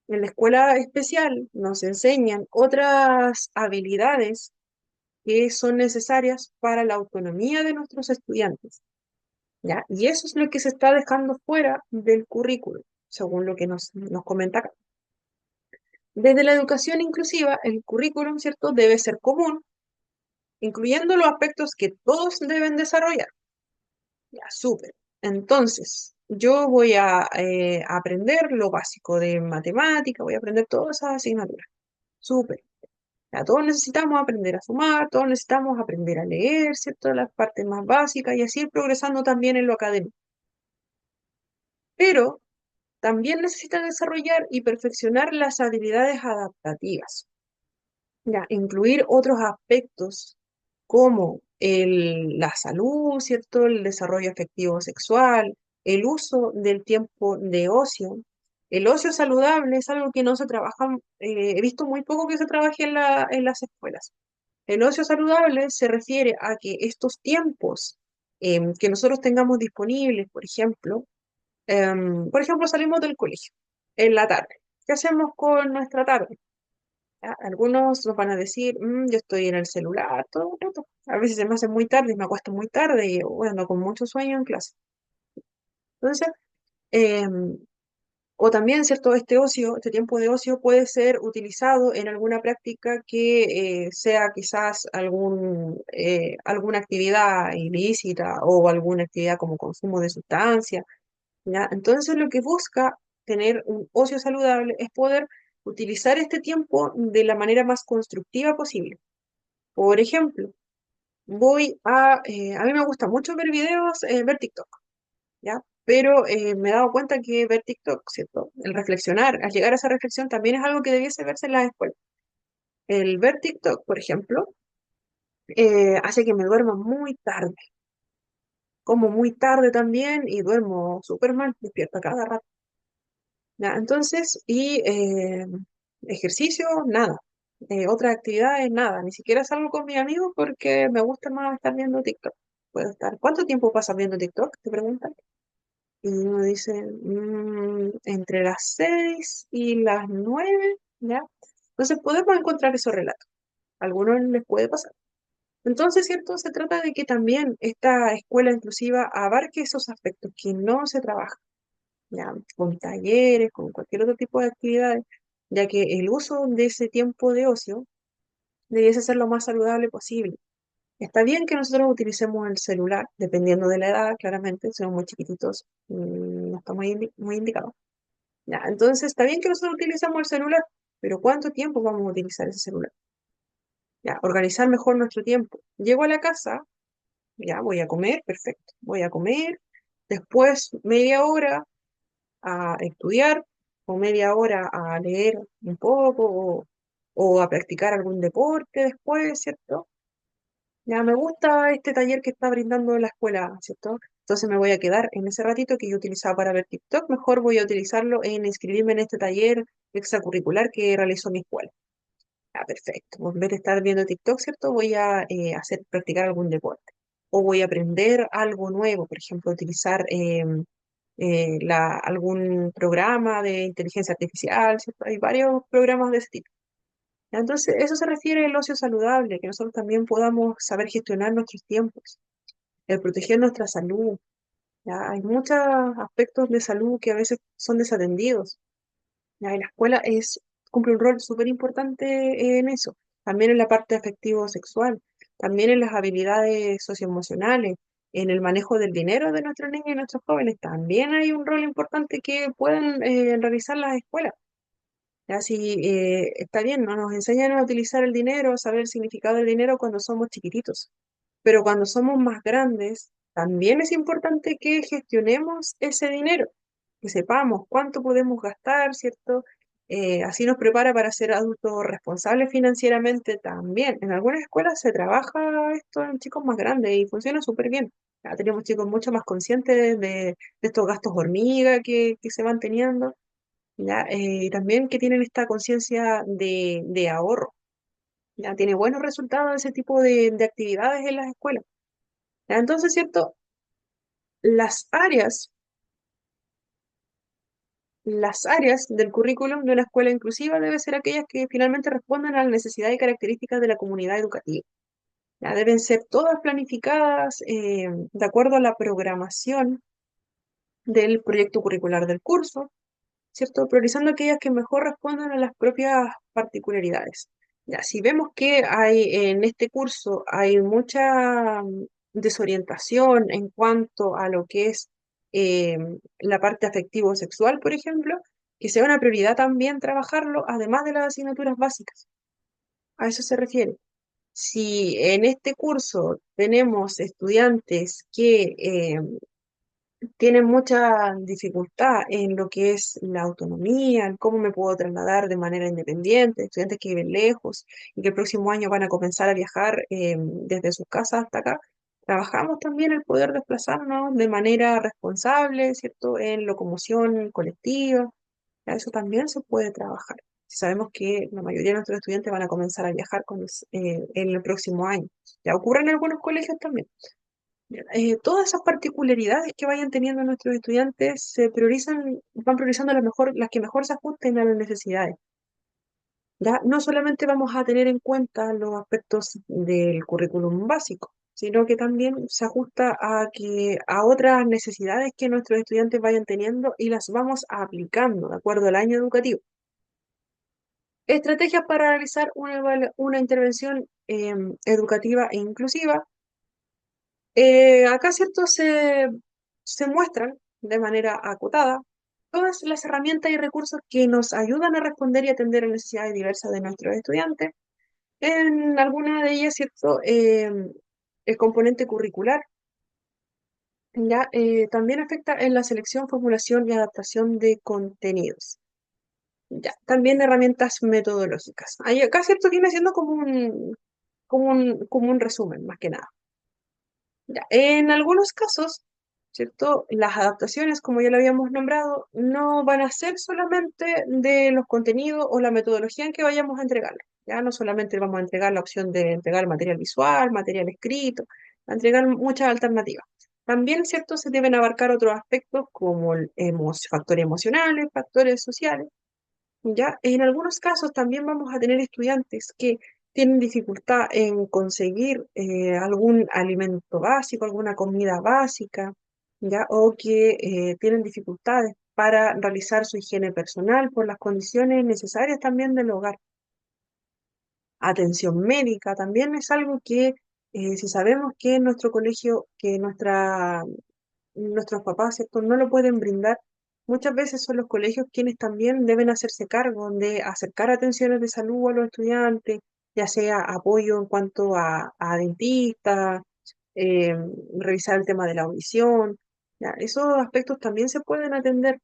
En la escuela especial nos enseñan otras habilidades que son necesarias para la autonomía de nuestros estudiantes, ¿ya? Y eso es lo que se está dejando fuera del currículo, según lo que nos comenta acá. Desde la educación inclusiva, el currículum, ¿cierto?, debe ser común, incluyendo los aspectos que todos deben desarrollar. Ya, súper. Entonces, yo voy a aprender lo básico de matemática, voy a aprender todas esas asignaturas. Súper. Ya, todos necesitamos aprender a sumar, todos necesitamos aprender a leer, ¿cierto? Las partes más básicas y así ir progresando también en lo académico. Pero también necesitan desarrollar y perfeccionar las habilidades adaptativas. Ya, incluir otros aspectos como la salud, ¿cierto? El desarrollo afectivo sexual, el uso del tiempo de ocio. El ocio saludable es algo que no se trabaja, he visto muy poco que se trabaje en las escuelas. El ocio saludable se refiere a que estos tiempos que nosotros tengamos disponibles, por ejemplo, salimos del colegio en la tarde. ¿Qué hacemos con nuestra tarde? ¿Ya? Algunos nos van a decir, yo estoy en el celular todo el rato. A veces se me hace muy tarde y me acuesto muy tarde y bueno, ando con mucho sueño en clase. Entonces, em, o también, ¿cierto? Este ocio, este tiempo de ocio puede ser utilizado en alguna práctica que sea quizás alguna actividad ilícita o alguna actividad como consumo de sustancias, ¿ya? Entonces, lo que busca tener un ocio saludable es poder utilizar este tiempo de la manera más constructiva posible. Por ejemplo, a mí me gusta mucho ver videos, ver TikTok, ¿ya? Pero me he dado cuenta que ver TikTok, ¿cierto? El reflexionar, al llegar a esa reflexión también es algo que debiese verse en las escuelas. El ver TikTok, por ejemplo, hace que me duerma muy tarde, como muy tarde también y duermo súper mal, despierta cada rato. ¿Ya? Entonces, ejercicio, nada. Otras actividades, nada. Ni siquiera salgo con mis amigos porque me gusta más estar viendo TikTok. Puedo estar. ¿Cuánto tiempo pasas viendo TikTok? Te preguntan. Y uno dice, entre las 6 y las 9, ¿ya? Entonces podemos encontrar esos relatos. A algunos les puede pasar. Entonces, ¿cierto? Se trata de que también esta escuela inclusiva abarque esos aspectos que no se trabajan, ¿ya? Con talleres, con cualquier otro tipo de actividades, ya que el uso de ese tiempo de ocio debiese ser lo más saludable posible. Está bien que nosotros utilicemos el celular, dependiendo de la edad, claramente, si somos muy chiquititos, no está muy indicado. Ya, entonces, está bien que nosotros utilicemos el celular, pero ¿cuánto tiempo vamos a utilizar ese celular? Ya, organizar mejor nuestro tiempo. Llego a la casa, ya voy a comer, perfecto, voy a comer, después media hora a estudiar o media hora a leer un poco o a practicar algún deporte después, ¿cierto? Ya me gusta este taller que está brindando la escuela, ¿cierto? Entonces me voy a quedar en ese ratito que yo utilizaba para ver TikTok, mejor voy a utilizarlo en inscribirme en este taller extracurricular que realizó mi escuela. Ah, perfecto. En vez de estar viendo TikTok, ¿cierto? Voy a practicar algún deporte. O voy a aprender algo nuevo, por ejemplo, utilizar algún programa de inteligencia artificial, ¿cierto? Hay varios programas de ese tipo. Entonces, eso se refiere al ocio saludable, que nosotros también podamos saber gestionar nuestros tiempos, el proteger nuestra salud. ¿Ya? Hay muchos aspectos de salud que a veces son desatendidos. ¿Ya? Y la escuela cumple un rol súper importante en eso, también en la parte afectivo-sexual, también en las habilidades socioemocionales, en el manejo del dinero de nuestros niños y nuestros jóvenes. También hay un rol importante que pueden realizar las escuelas. Ya, si está bien, ¿no? Nos enseñan a utilizar el dinero, a saber el significado del dinero cuando somos chiquititos, pero cuando somos más grandes, también es importante que gestionemos ese dinero, que sepamos cuánto podemos gastar, ¿cierto? Así nos prepara para ser adultos responsables financieramente también. En algunas escuelas se trabaja esto en chicos más grandes y funciona súper bien. Ya tenemos chicos mucho más conscientes de estos gastos hormiga que se van teniendo. ¿Ya? También que tienen esta conciencia de ahorro, ¿ya? Tiene buenos resultados ese tipo de actividades en las escuelas. ¿Ya? Entonces, ¿cierto? Las áreas, las áreas del currículum de una escuela inclusiva deben ser aquellas que finalmente respondan a las necesidades y características de la comunidad educativa. ¿Ya? Deben ser todas planificadas de acuerdo a la programación del proyecto curricular del curso, ¿cierto? Priorizando aquellas que mejor respondan a las propias particularidades. Ya, si vemos que hay en este curso hay mucha desorientación en cuanto a lo que es eh, la parte afectivo-sexual, por ejemplo, que sea una prioridad también trabajarlo, además de las asignaturas básicas. A eso se refiere. Si en este curso tenemos estudiantes que tienen mucha dificultad en lo que es la autonomía, en cómo me puedo trasladar de manera independiente, estudiantes que viven lejos y que el próximo año van a comenzar a viajar desde sus casas hasta acá. Trabajamos también el poder desplazarnos de manera responsable, ¿cierto? En locomoción colectiva. Ya eso también se puede trabajar. Si sabemos que la mayoría de nuestros estudiantes van a comenzar a viajar en el próximo año. Ya ocurre en algunos colegios también. Todas esas particularidades que vayan teniendo nuestros estudiantes se priorizan, van priorizando las que mejor se ajusten a las necesidades. Ya no solamente vamos a tener en cuenta los aspectos del currículum básico, sino que también se ajusta a otras necesidades que nuestros estudiantes vayan teniendo y las vamos aplicando de acuerdo al año educativo. Estrategias para realizar una intervención educativa e inclusiva. Acá, ¿cierto? Se muestran de manera acotada todas las herramientas y recursos que nos ayudan a responder y atender a necesidades diversas de nuestros estudiantes. En alguna de ellas, ¿cierto? El componente curricular ya también afecta en la selección, formulación y adaptación de contenidos. Ya, también herramientas metodológicas. Ahí acá, ¿cierto? Viene siendo como un resumen, más que nada. Ya, en algunos casos, ¿cierto? Las adaptaciones, como ya lo habíamos nombrado, no van a ser solamente de los contenidos o la metodología en que vayamos a entregarlo. Ya no solamente vamos a entregar la opción de entregar material visual, material escrito, a entregar muchas alternativas. También, ¿cierto? Se deben abarcar otros aspectos como factores emocionales, factores sociales. ¿Ya? En algunos casos también vamos a tener estudiantes que tienen dificultad en conseguir algún alimento básico, alguna comida básica, ¿ya? O que tienen dificultades para realizar su higiene personal por las condiciones necesarias también del hogar. Atención médica también es algo que si sabemos que en nuestro colegio, nuestros papás, ¿cierto? No lo pueden brindar. Muchas veces son los colegios quienes también deben hacerse cargo de acercar atenciones de salud a los estudiantes, ya sea apoyo en cuanto a dentistas, eh, revisar el tema de la audición. Ya, esos aspectos también se pueden atender.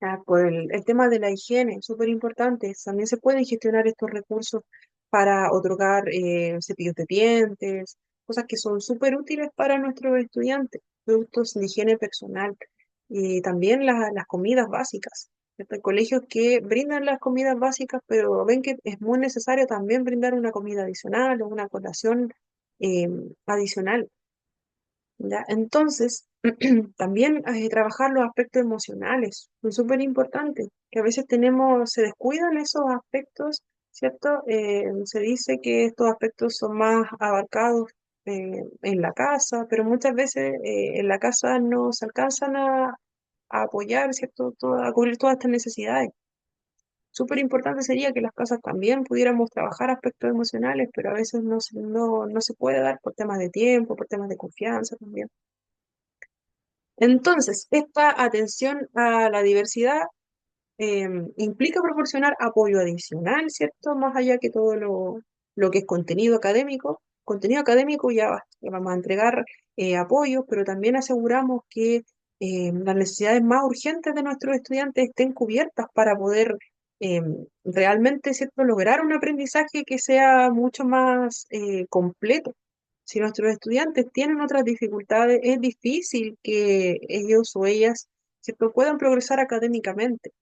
Ya, por el tema de la higiene, súper importante. También se pueden gestionar estos recursos para otorgar cepillos de dientes, cosas que son súper útiles para nuestros estudiantes, productos de higiene personal. Y también las comidas básicas. ¿Cierto? Hay colegios que brindan las comidas básicas, pero ven que es muy necesario también brindar una comida adicional o una colación eh, adicional. ¿Ya? Entonces, también trabajar los aspectos emocionales, son súper importantes, que a veces se descuidan esos aspectos, ¿cierto? Se dice que estos aspectos son más abarcados en la casa, pero muchas veces en la casa no se alcanzan a apoyar, ¿cierto? A cubrir todas estas necesidades. Súper importante sería que las casas también pudiéramos trabajar aspectos emocionales, pero a veces no se puede dar por temas de tiempo, por temas de confianza también. Entonces, esta atención a la diversidad implica proporcionar apoyo adicional, ¿cierto? Más allá que todo lo que es contenido académico. Contenido académico ya basta, le vamos a entregar apoyo, pero también aseguramos que las necesidades más urgentes de nuestros estudiantes estén cubiertas para poder realmente, ¿cierto? Lograr un aprendizaje que sea mucho más completo. Si nuestros estudiantes tienen otras dificultades, es difícil que ellos o ellas, ¿cierto? Puedan progresar académicamente.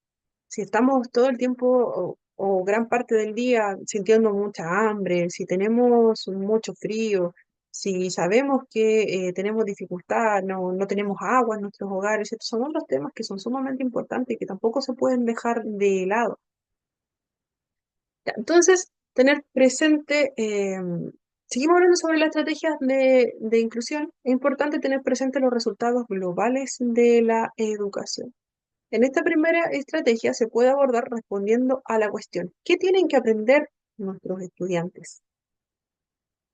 Si estamos todo el tiempo o gran parte del día sintiendo mucha hambre, si tenemos mucho frío, si sabemos que tenemos dificultad, no tenemos agua en nuestros hogares, estos son otros temas que son sumamente importantes y que tampoco se pueden dejar de lado. Ya, entonces, tener presente, seguimos hablando sobre las estrategias de inclusión, es importante tener presente los resultados globales de la educación. En esta primera estrategia se puede abordar respondiendo a la cuestión, ¿qué tienen que aprender nuestros estudiantes?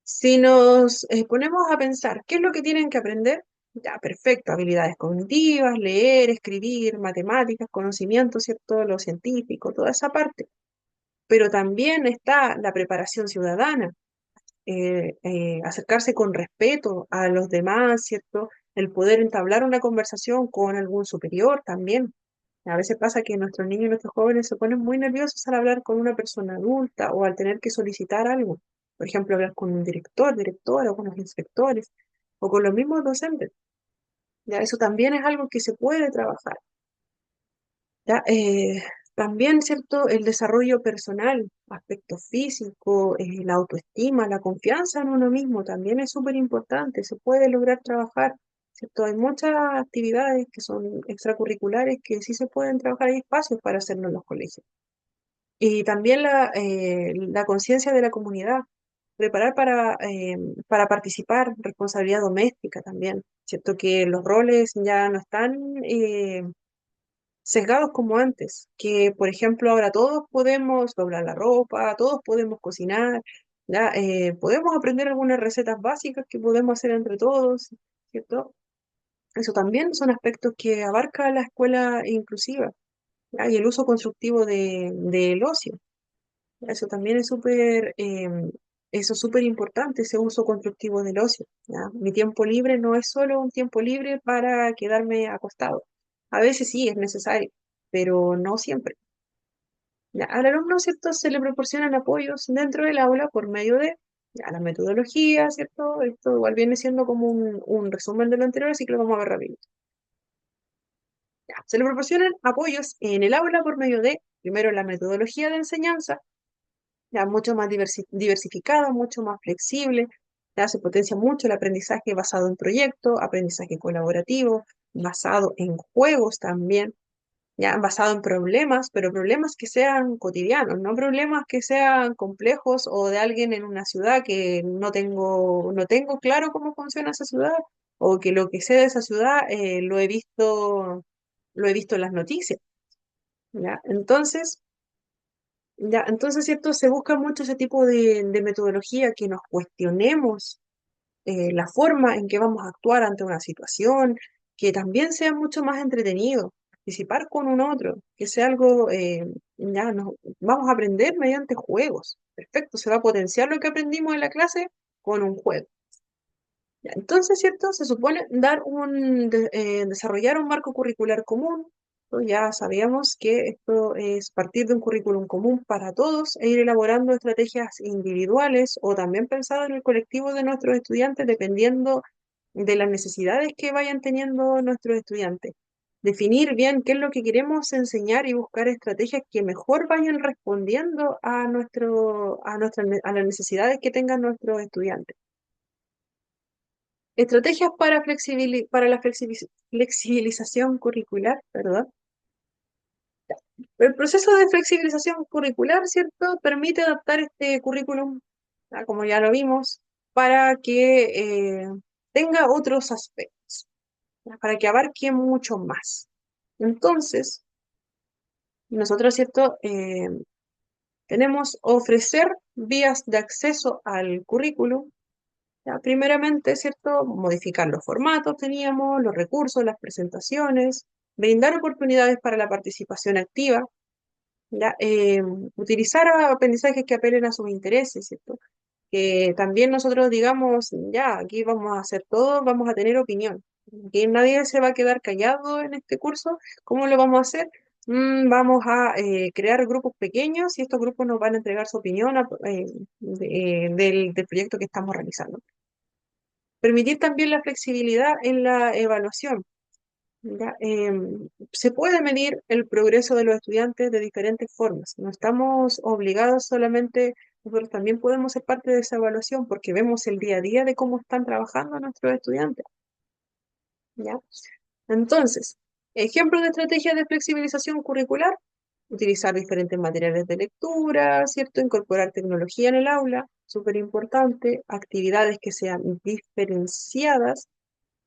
Si nos ponemos a pensar, ¿qué es lo que tienen que aprender? Ya, perfecto, habilidades cognitivas, leer, escribir, matemáticas, conocimiento, ¿cierto? Lo científico, toda esa parte. pero también está la preparación ciudadana, acercarse con respeto a los demás, ¿cierto? El poder entablar una conversación con algún superior también. A veces pasa que nuestros niños y nuestros jóvenes se ponen muy nerviosos al hablar con una persona adulta o al tener que solicitar algo. Por ejemplo, hablar con un director, directora o con los inspectores o con los mismos docentes. Ya, eso también es algo que se puede trabajar. ¿Ya? También, ¿cierto? El desarrollo personal, aspecto físico, la autoestima, la confianza en uno mismo también es súper importante, se puede lograr trabajar, ¿cierto? Hay muchas actividades que son extracurriculares que sí se pueden trabajar, hay espacios para hacerlo en los colegios. Y también la conciencia de la comunidad, preparar para participar, responsabilidad doméstica también, ¿cierto? Que los roles ya no están sesgados como antes, que por ejemplo ahora todos podemos doblar la ropa, todos podemos cocinar, ¿ya? Podemos aprender algunas recetas básicas que podemos hacer entre todos, ¿cierto? Eso también son aspectos que abarca la escuela inclusiva, ¿ya? Y el uso constructivo del ocio. Eso también es eso es súper importante, ese uso constructivo del ocio, ¿ya? Mi tiempo libre no es solo un tiempo libre para quedarme acostado. A veces sí es necesario, pero no siempre. Ya, al alumno, ¿cierto? Se le proporcionan apoyos dentro del aula por medio de ya, la metodología, ¿cierto? Esto igual viene siendo como un resumen de lo anterior, así que lo vamos a ver rápido. Ya, se le proporcionan apoyos en el aula por medio de, primero, la metodología de enseñanza, ya mucho más diversificada, mucho más flexible, ya se potencia mucho el aprendizaje basado en proyectos, aprendizaje colaborativo, basado en juegos también, ya basado en problemas, pero problemas que sean cotidianos, no problemas que sean complejos o de alguien en una ciudad que no tengo claro cómo funciona esa ciudad, o que lo que sé de esa ciudad lo he visto en las noticias, ¿ya? Entonces, ¿cierto? Se busca mucho ese tipo de metodología, que nos cuestionemos la forma en que vamos a actuar ante una situación, que también sea mucho más entretenido, participar con un otro, que sea algo, vamos a aprender mediante juegos. Perfecto, se va a potenciar lo que aprendimos en la clase con un juego. Ya, entonces, ¿cierto? Se supone desarrollar un marco curricular común. ¿No? Ya sabíamos que esto es partir de un currículum común para todos e ir elaborando estrategias individuales o también pensado en el colectivo de nuestros estudiantes dependiendo de las necesidades que vayan teniendo nuestros estudiantes. Definir bien qué es lo que queremos enseñar y buscar estrategias que mejor vayan respondiendo a las necesidades que tengan nuestros estudiantes. Estrategias para la flexibilización curricular, perdón. El proceso de flexibilización curricular, ¿cierto? Permite adaptar este currículum, como ya lo vimos, para que tenga otros aspectos, para que abarque mucho más. Entonces, nosotros, ¿cierto? Tenemos ofrecer vías de acceso al currículum. Ya, primeramente, ¿cierto? Modificar los formatos, teníamos los recursos, las presentaciones, brindar oportunidades para la participación activa, ya, utilizar aprendizajes que apelen a sus intereses, ¿cierto? Que también nosotros digamos, ya, aquí vamos a hacer todo, vamos a tener opinión. Aquí nadie se va a quedar callado en este curso. ¿Cómo lo vamos a hacer? Vamos a crear grupos pequeños y estos grupos nos van a entregar su opinión del proyecto que estamos realizando. Permitir también la flexibilidad en la evaluación. ¿Ya? Se puede medir el progreso de los estudiantes de diferentes formas. No estamos obligados solamente, nosotros también podemos ser parte de esa evaluación porque vemos el día a día de cómo están trabajando nuestros estudiantes. ¿Ya? Entonces, ejemplos de estrategias de flexibilización curricular: utilizar diferentes materiales de lectura, ¿cierto? Incorporar tecnología en el aula, súper importante, actividades que sean diferenciadas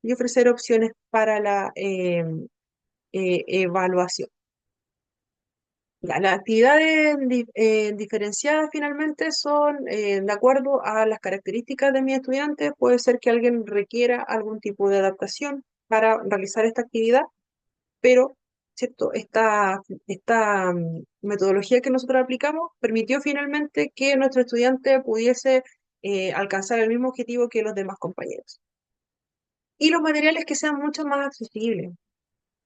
y ofrecer opciones para la evaluación. Ya, las actividades diferenciadas finalmente son de acuerdo a las características de mi estudiante. Puede ser que alguien requiera algún tipo de adaptación para realizar esta actividad, pero ¿cierto? Esta metodología que nosotros aplicamos permitió finalmente que nuestro estudiante pudiese alcanzar el mismo objetivo que los demás compañeros. Y los materiales que sean mucho más accesibles,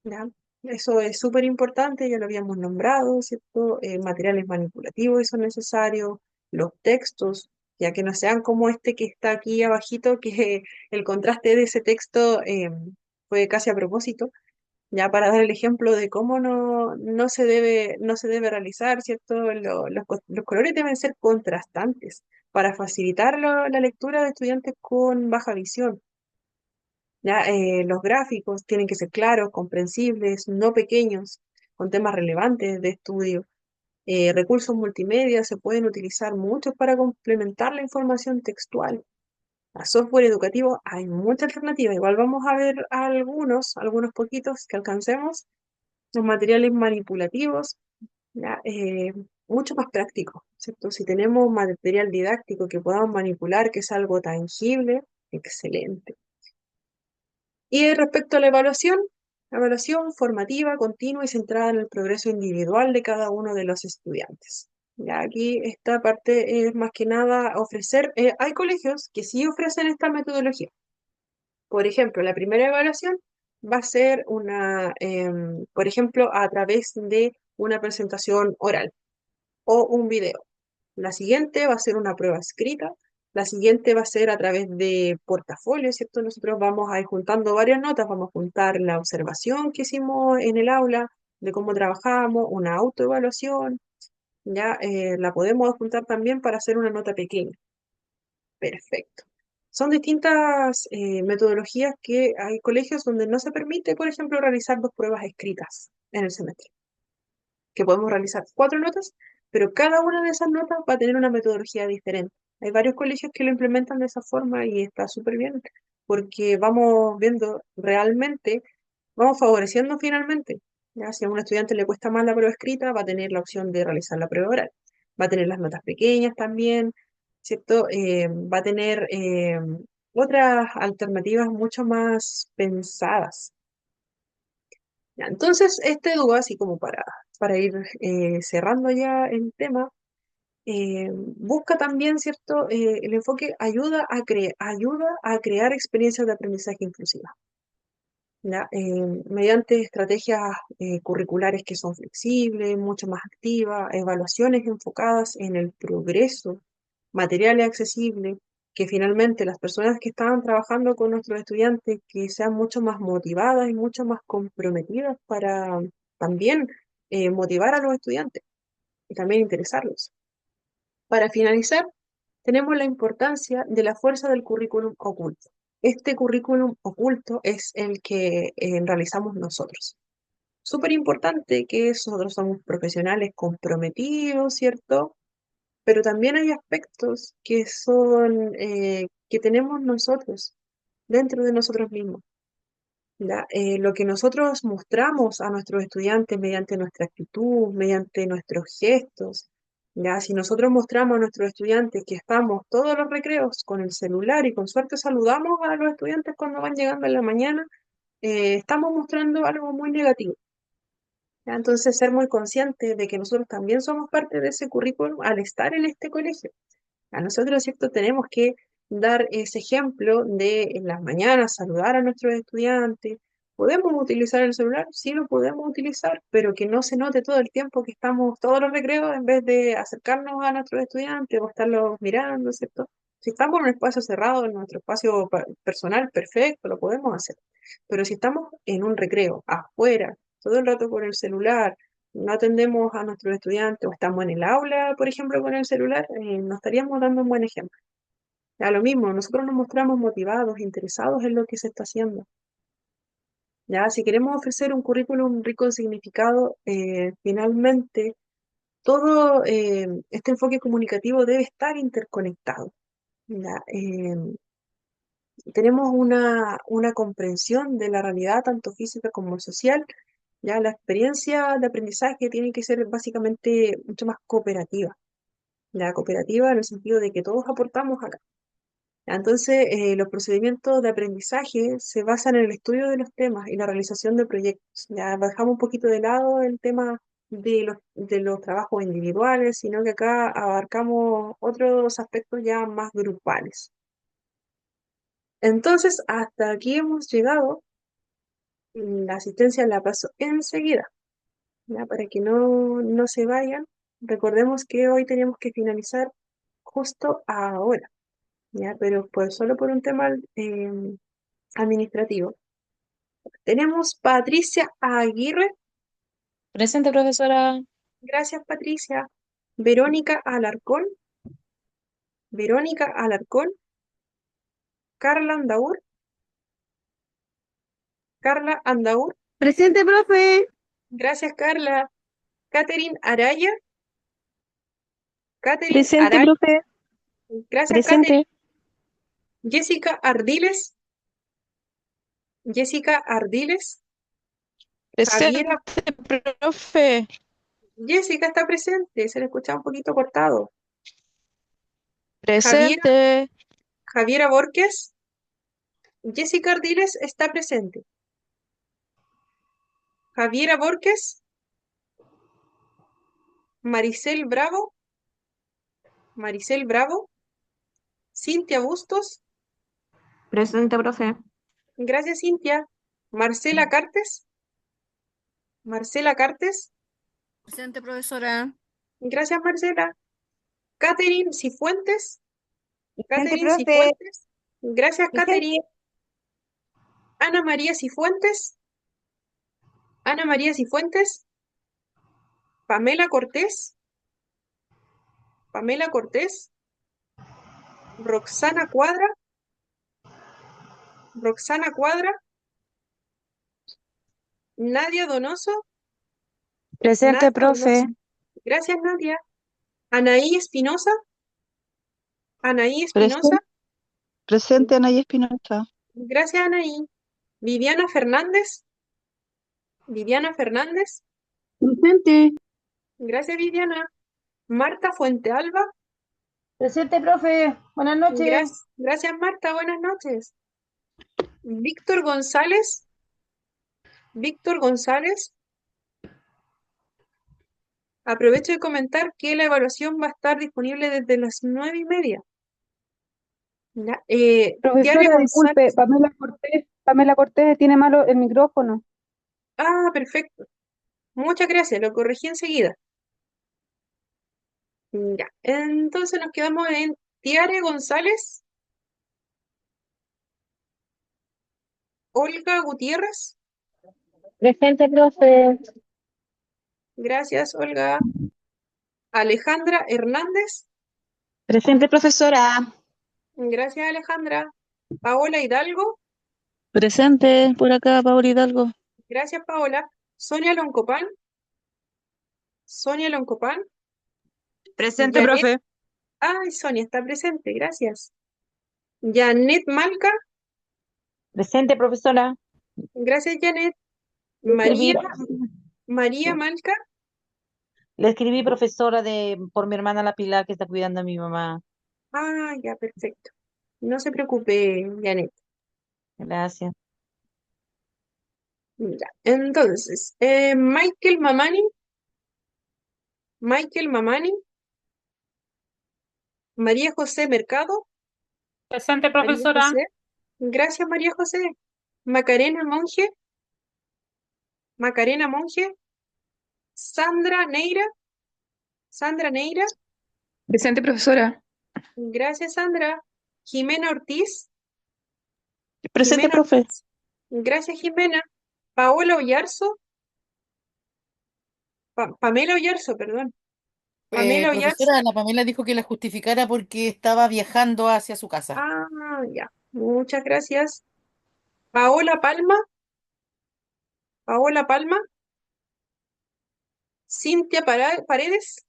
¿ya? Eso es súper importante, ya lo habíamos nombrado, ¿cierto? Materiales manipulativos son necesarios, los textos, ya que no sean como este que está aquí abajito, que el contraste de ese texto fue casi a propósito, ya para dar el ejemplo de cómo no se debe realizar, ¿cierto? Los colores deben ser contrastantes para facilitar la lectura de estudiantes con baja visión. Ya, los gráficos tienen que ser claros, comprensibles, no pequeños, con temas relevantes de estudio. Recursos multimedia se pueden utilizar muchos para complementar la información textual. A software educativo hay muchas alternativas. Igual vamos a ver algunos poquitos que alcancemos. Los materiales manipulativos, ya, mucho más prácticos, ¿cierto? Si tenemos material didáctico que podamos manipular, que es algo tangible, excelente. Y respecto a la evaluación formativa, continua y centrada en el progreso individual de cada uno de los estudiantes. Ya aquí esta parte es más que nada ofrecer, hay colegios que sí ofrecen esta metodología. Por ejemplo, la primera evaluación va a ser por ejemplo, a través de una presentación oral o un video. La siguiente va a ser una prueba escrita. La siguiente va a ser a través de portafolio, ¿cierto? Nosotros vamos a ir juntando varias notas, vamos a juntar la observación que hicimos en el aula, de cómo trabajamos, una autoevaluación, ya la podemos juntar también para hacer una nota pequeña. Perfecto. Son distintas metodologías que hay colegios donde no se permite, por ejemplo, realizar dos pruebas escritas en el semestre, que podemos realizar 4 notas, pero cada una de esas notas va a tener una metodología diferente. Hay varios colegios que lo implementan de esa forma y está súper bien, porque vamos viendo realmente, vamos favoreciendo finalmente. ¿Ya? Si a un estudiante le cuesta más la prueba escrita, va a tener la opción de realizar la prueba oral. Va a tener las notas pequeñas también, ¿cierto? Va a tener otras alternativas mucho más pensadas. Ya, entonces, este dúo, así como para ir cerrando ya el tema, busca también, ¿cierto? El enfoque ayuda a crear experiencias de aprendizaje inclusivas, ¿ya? Mediante estrategias curriculares que son flexibles, mucho más activas, evaluaciones enfocadas en el progreso, materiales accesibles, que finalmente las personas que estaban trabajando con nuestros estudiantes que sean mucho más motivadas y mucho más comprometidas para también motivar a los estudiantes y también interesarlos. Para finalizar, tenemos la importancia de la fuerza del currículum oculto. Este currículum oculto es el que realizamos nosotros. Súper importante que nosotros somos profesionales comprometidos, ¿cierto? Pero también hay aspectos que tenemos nosotros, dentro de nosotros mismos. ¿Ya? Lo que nosotros mostramos a nuestros estudiantes mediante nuestra actitud, mediante nuestros gestos, ¿ya? Si nosotros mostramos a nuestros estudiantes que estamos todos los recreos con el celular y con suerte saludamos a los estudiantes cuando van llegando en la mañana, estamos mostrando algo muy negativo. ¿Ya? Entonces, ser muy conscientes de que nosotros también somos parte de ese currículum al estar en este colegio. A nosotros, ¿cierto? Tenemos que dar ese ejemplo de en las mañanas saludar a nuestros estudiantes. ¿Podemos utilizar el celular? Sí, lo podemos utilizar, pero que no se note todo el tiempo que estamos todos los recreos en vez de acercarnos a nuestros estudiantes o estarlos mirando, ¿cierto? Si estamos en un espacio cerrado, en nuestro espacio personal, perfecto, lo podemos hacer. Pero si estamos en un recreo, afuera, todo el rato con el celular, no atendemos a nuestros estudiantes o estamos en el aula, por ejemplo, con el celular, no estaríamos dando un buen ejemplo. A lo mismo, nosotros nos mostramos motivados, interesados en lo que se está haciendo. Ya, si queremos ofrecer un currículum rico en significado, finalmente todo este enfoque comunicativo debe estar interconectado. ¿Ya? Tenemos una comprensión de la realidad, tanto física como social. Ya la experiencia de aprendizaje tiene que ser básicamente mucho más cooperativa. La cooperativa en el sentido de que todos aportamos acá. Entonces, los procedimientos de aprendizaje se basan en el estudio de los temas y la realización de proyectos. Ya dejamos un poquito de lado el tema de los trabajos individuales, sino que acá abarcamos otros aspectos ya más grupales. Entonces, hasta aquí hemos llegado. La asistencia la paso enseguida, ¿ya? Para que no se vayan. Recordemos que hoy teníamos que finalizar justo ahora, ¿ya? Pero pues solo por un tema administrativo. Tenemos Patricia Aguirre. Presente, profesora. Gracias, Patricia. Verónica Alarcón. Verónica Alarcón. Carla Andaur. Carla Andaur. Presente, profe. Gracias, Carla. Catherine Araya. Catherine Presente, Araya. profe. Gracias, Catherine. Presente. Jessica Ardiles. Jessica Ardiles. Presente, Javiera. profe. Jessica está presente, se le escucha un poquito cortado. Presente. Javiera Borges. Jessica Ardiles está presente. Javiera Borges. Maricel Bravo. Maricel Bravo. Cintia Bustos. Presente, profe. Gracias, Cintia. Marcela Cartes. Marcela Cartes. Presente, profesora. Gracias, Marcela. Catherine Cifuentes. Presente, Catherine profe. Cifuentes. Gracias, Presente. Catherine. Ana María Cifuentes. Ana María Cifuentes. Pamela Cortés. Pamela Cortés. Roxana Cuadra. Roxana Cuadra. Nadia Donoso. Presente, Nadia profe. Donoso. Gracias, Nadia. Anaí Espinosa. Anaí Espinosa. Presente, Anaya Espinosa. Gracias, Anaí. Viviana Fernández. Viviana Fernández. Presente. Gracias, Viviana. Marta Fuentealba. Presente, profe. Buenas noches. Gracias, Marta. Buenas noches. Víctor González. Víctor González. Aprovecho de comentar que la evaluación va a estar disponible desde las 9:30. Ya, Diario Profesora, disculpe, González. Pamela Cortés tiene malo el micrófono. Ah, perfecto. Muchas gracias, lo corregí enseguida. Ya, entonces nos quedamos en Tiare González, Olga Gutiérrez. Presente, profe. Gracias, Olga. Alejandra Hernández. Presente, profesora. Gracias, Alejandra. Paola Hidalgo. Presente, por acá, Paula Hidalgo. Gracias, Paola. Sonia Loncopán. Sonia Loncopán. Presente, Janet. profe. Ay, Sonia está presente, gracias. Janet Malca. Presente, profesora. Gracias, Janet. Escribí- María Malca. Le escribí profesora por mi hermana La Pilar que está cuidando a mi mamá. Ah, ya, perfecto. No se preocupe, Janet. Gracias. Ya. Entonces, Michael Mamani. Michael Mamani. María José Mercado. Presente, María José. Gracias, María José. Macarena Monge. Macarena Monge. Sandra Neira. Sandra Neira. Presente, profesora. Gracias, Sandra. Jimena Ortiz. Presente, Jimena profe. Ortiz. Gracias, Jimena. Paola Oyarzo. Pamela Oyarzo, perdón. Pamela Oyarzo. Profesora, la Pamela dijo que la justificara porque estaba viajando hacia su casa. Ah, ya. Muchas gracias. Paola Palma. Paola Palma. Cintia Paredes.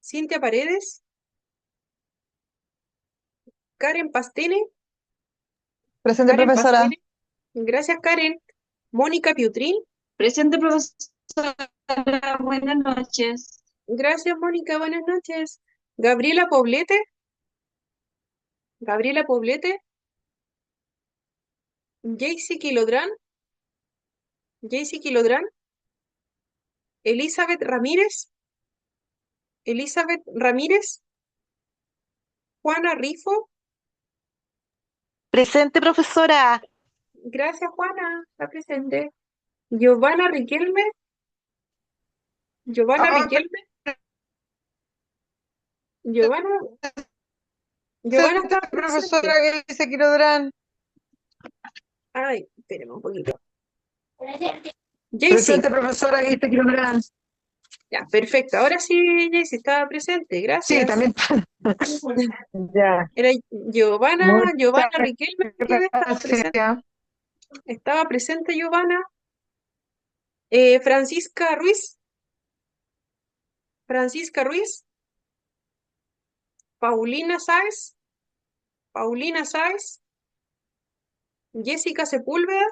Cintia Paredes. Karen Pastene. Presente, Karen profesora. Pastene. Gracias, Karen. Mónica Piutrín. Presente, profesora. Buenas noches. Gracias, Mónica. Buenas noches. Gabriela Poblete. Gabriela Poblete, Jaycee Quilodrán, Elizabeth Ramírez, Juana Rifo, Presente, profesora. gracias Juana, está presente. Giovanna Riquelme, Giovanna Riquelme, Giovanna, Giovanna está profesora presente. que dice Quilodrán. Ay, espérame un poquito. Jaycee, Presente, profesora que dice Quilodrán. ya, perfecto. Ahora sí, Jaycee estaba presente, Sí, gracias. también. Ya. Era Giovanna Muchas Riquelme que estaba presente. gracias. Estaba presente Giovanna. Francisca Ruiz, Paulina Sáez, Jessica Sepúlveda,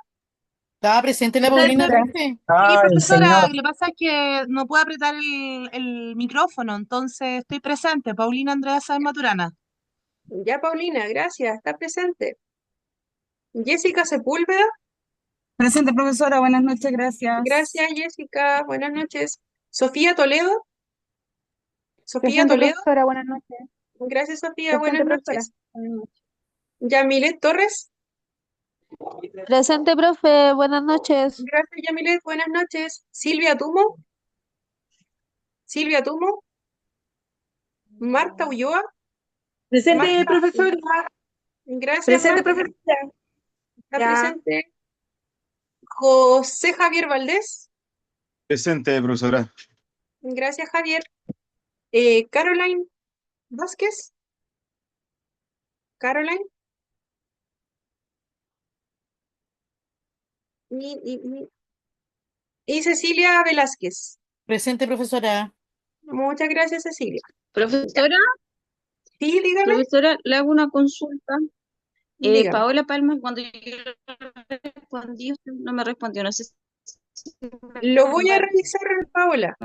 ¿Estaba presente la Paulina, profe? Sí, Ay, profesora, señor. lo que pasa es que no puedo apretar el micrófono, entonces estoy presente. Paulina Andrea Sáenz Maturana. ya Paulina, gracias, está presente. Jessica Sepúlveda, Presente, profesora, buenas noches, gracias. gracias Jessica, buenas noches. Sofía Toledo, Presente, profesora, buenas noches. gracias Sofía, buenas Presente, profesora. noches. Yamilet Torres, Presente, profe, buenas noches. gracias Yamilet, buenas noches. Silvia Tumo, Marta Ulloa, Presente, Marta, profesora. gracias Presente, Marta, profesora. está Ya. presente. José Javier Valdés, Presente, profesora. gracias Javier. Caroline Vázquez, Caroline. Y Cecilia Velázquez. Presente, profesora. Muchas gracias, Cecilia. Profesora, Sí, dígame, profesora, le hago una consulta. dígame. Paola Palma, cuando yo le respondí, usted no me respondió. No sé si Lo voy a revisar, Paola.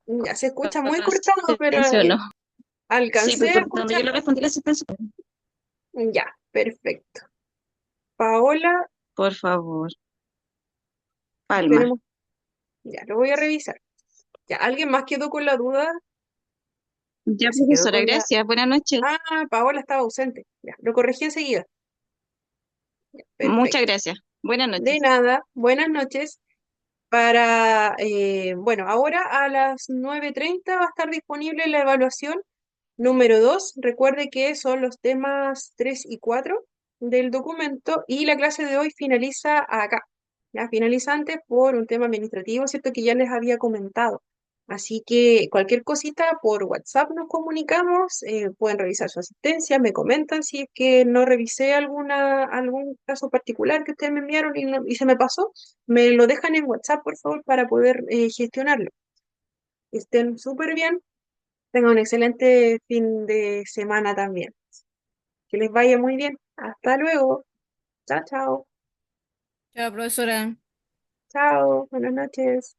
Ya se escucha muy cortado, pero asistencia o no. Sí, alcancé pues a porque cuando yo escuchar. le respondí la asistencia, Ya, perfecto. Paola, por favor. Palma. esperemos. Ya, lo voy a revisar. Ya, ¿alguien más quedó con la duda? Ya, Se quedó profesora, con la... gracias. Buenas noches. Ah, Paola estaba ausente. Ya, lo corregí enseguida. Ya, Muchas perfecto. gracias. Buenas De noches. nada, buenas noches. Bueno, ahora a las 9:30 va a estar disponible la evaluación número 2. Recuerde que son los temas 3 y 4 del documento y la clase de hoy finaliza acá. Ya finaliza antes por un tema administrativo, ¿cierto? Que ya les había comentado. Así que cualquier cosita por WhatsApp nos comunicamos, pueden revisar su asistencia, me comentan si es que no revisé algún caso particular que ustedes me enviaron y se me pasó, me lo dejan en WhatsApp, por favor, para poder gestionarlo. Que estén súper bien, tengan un excelente fin de semana también. Que les vaya muy bien. Hasta luego. Chao, chao. Chao, profesora. Chao. Buenas noches.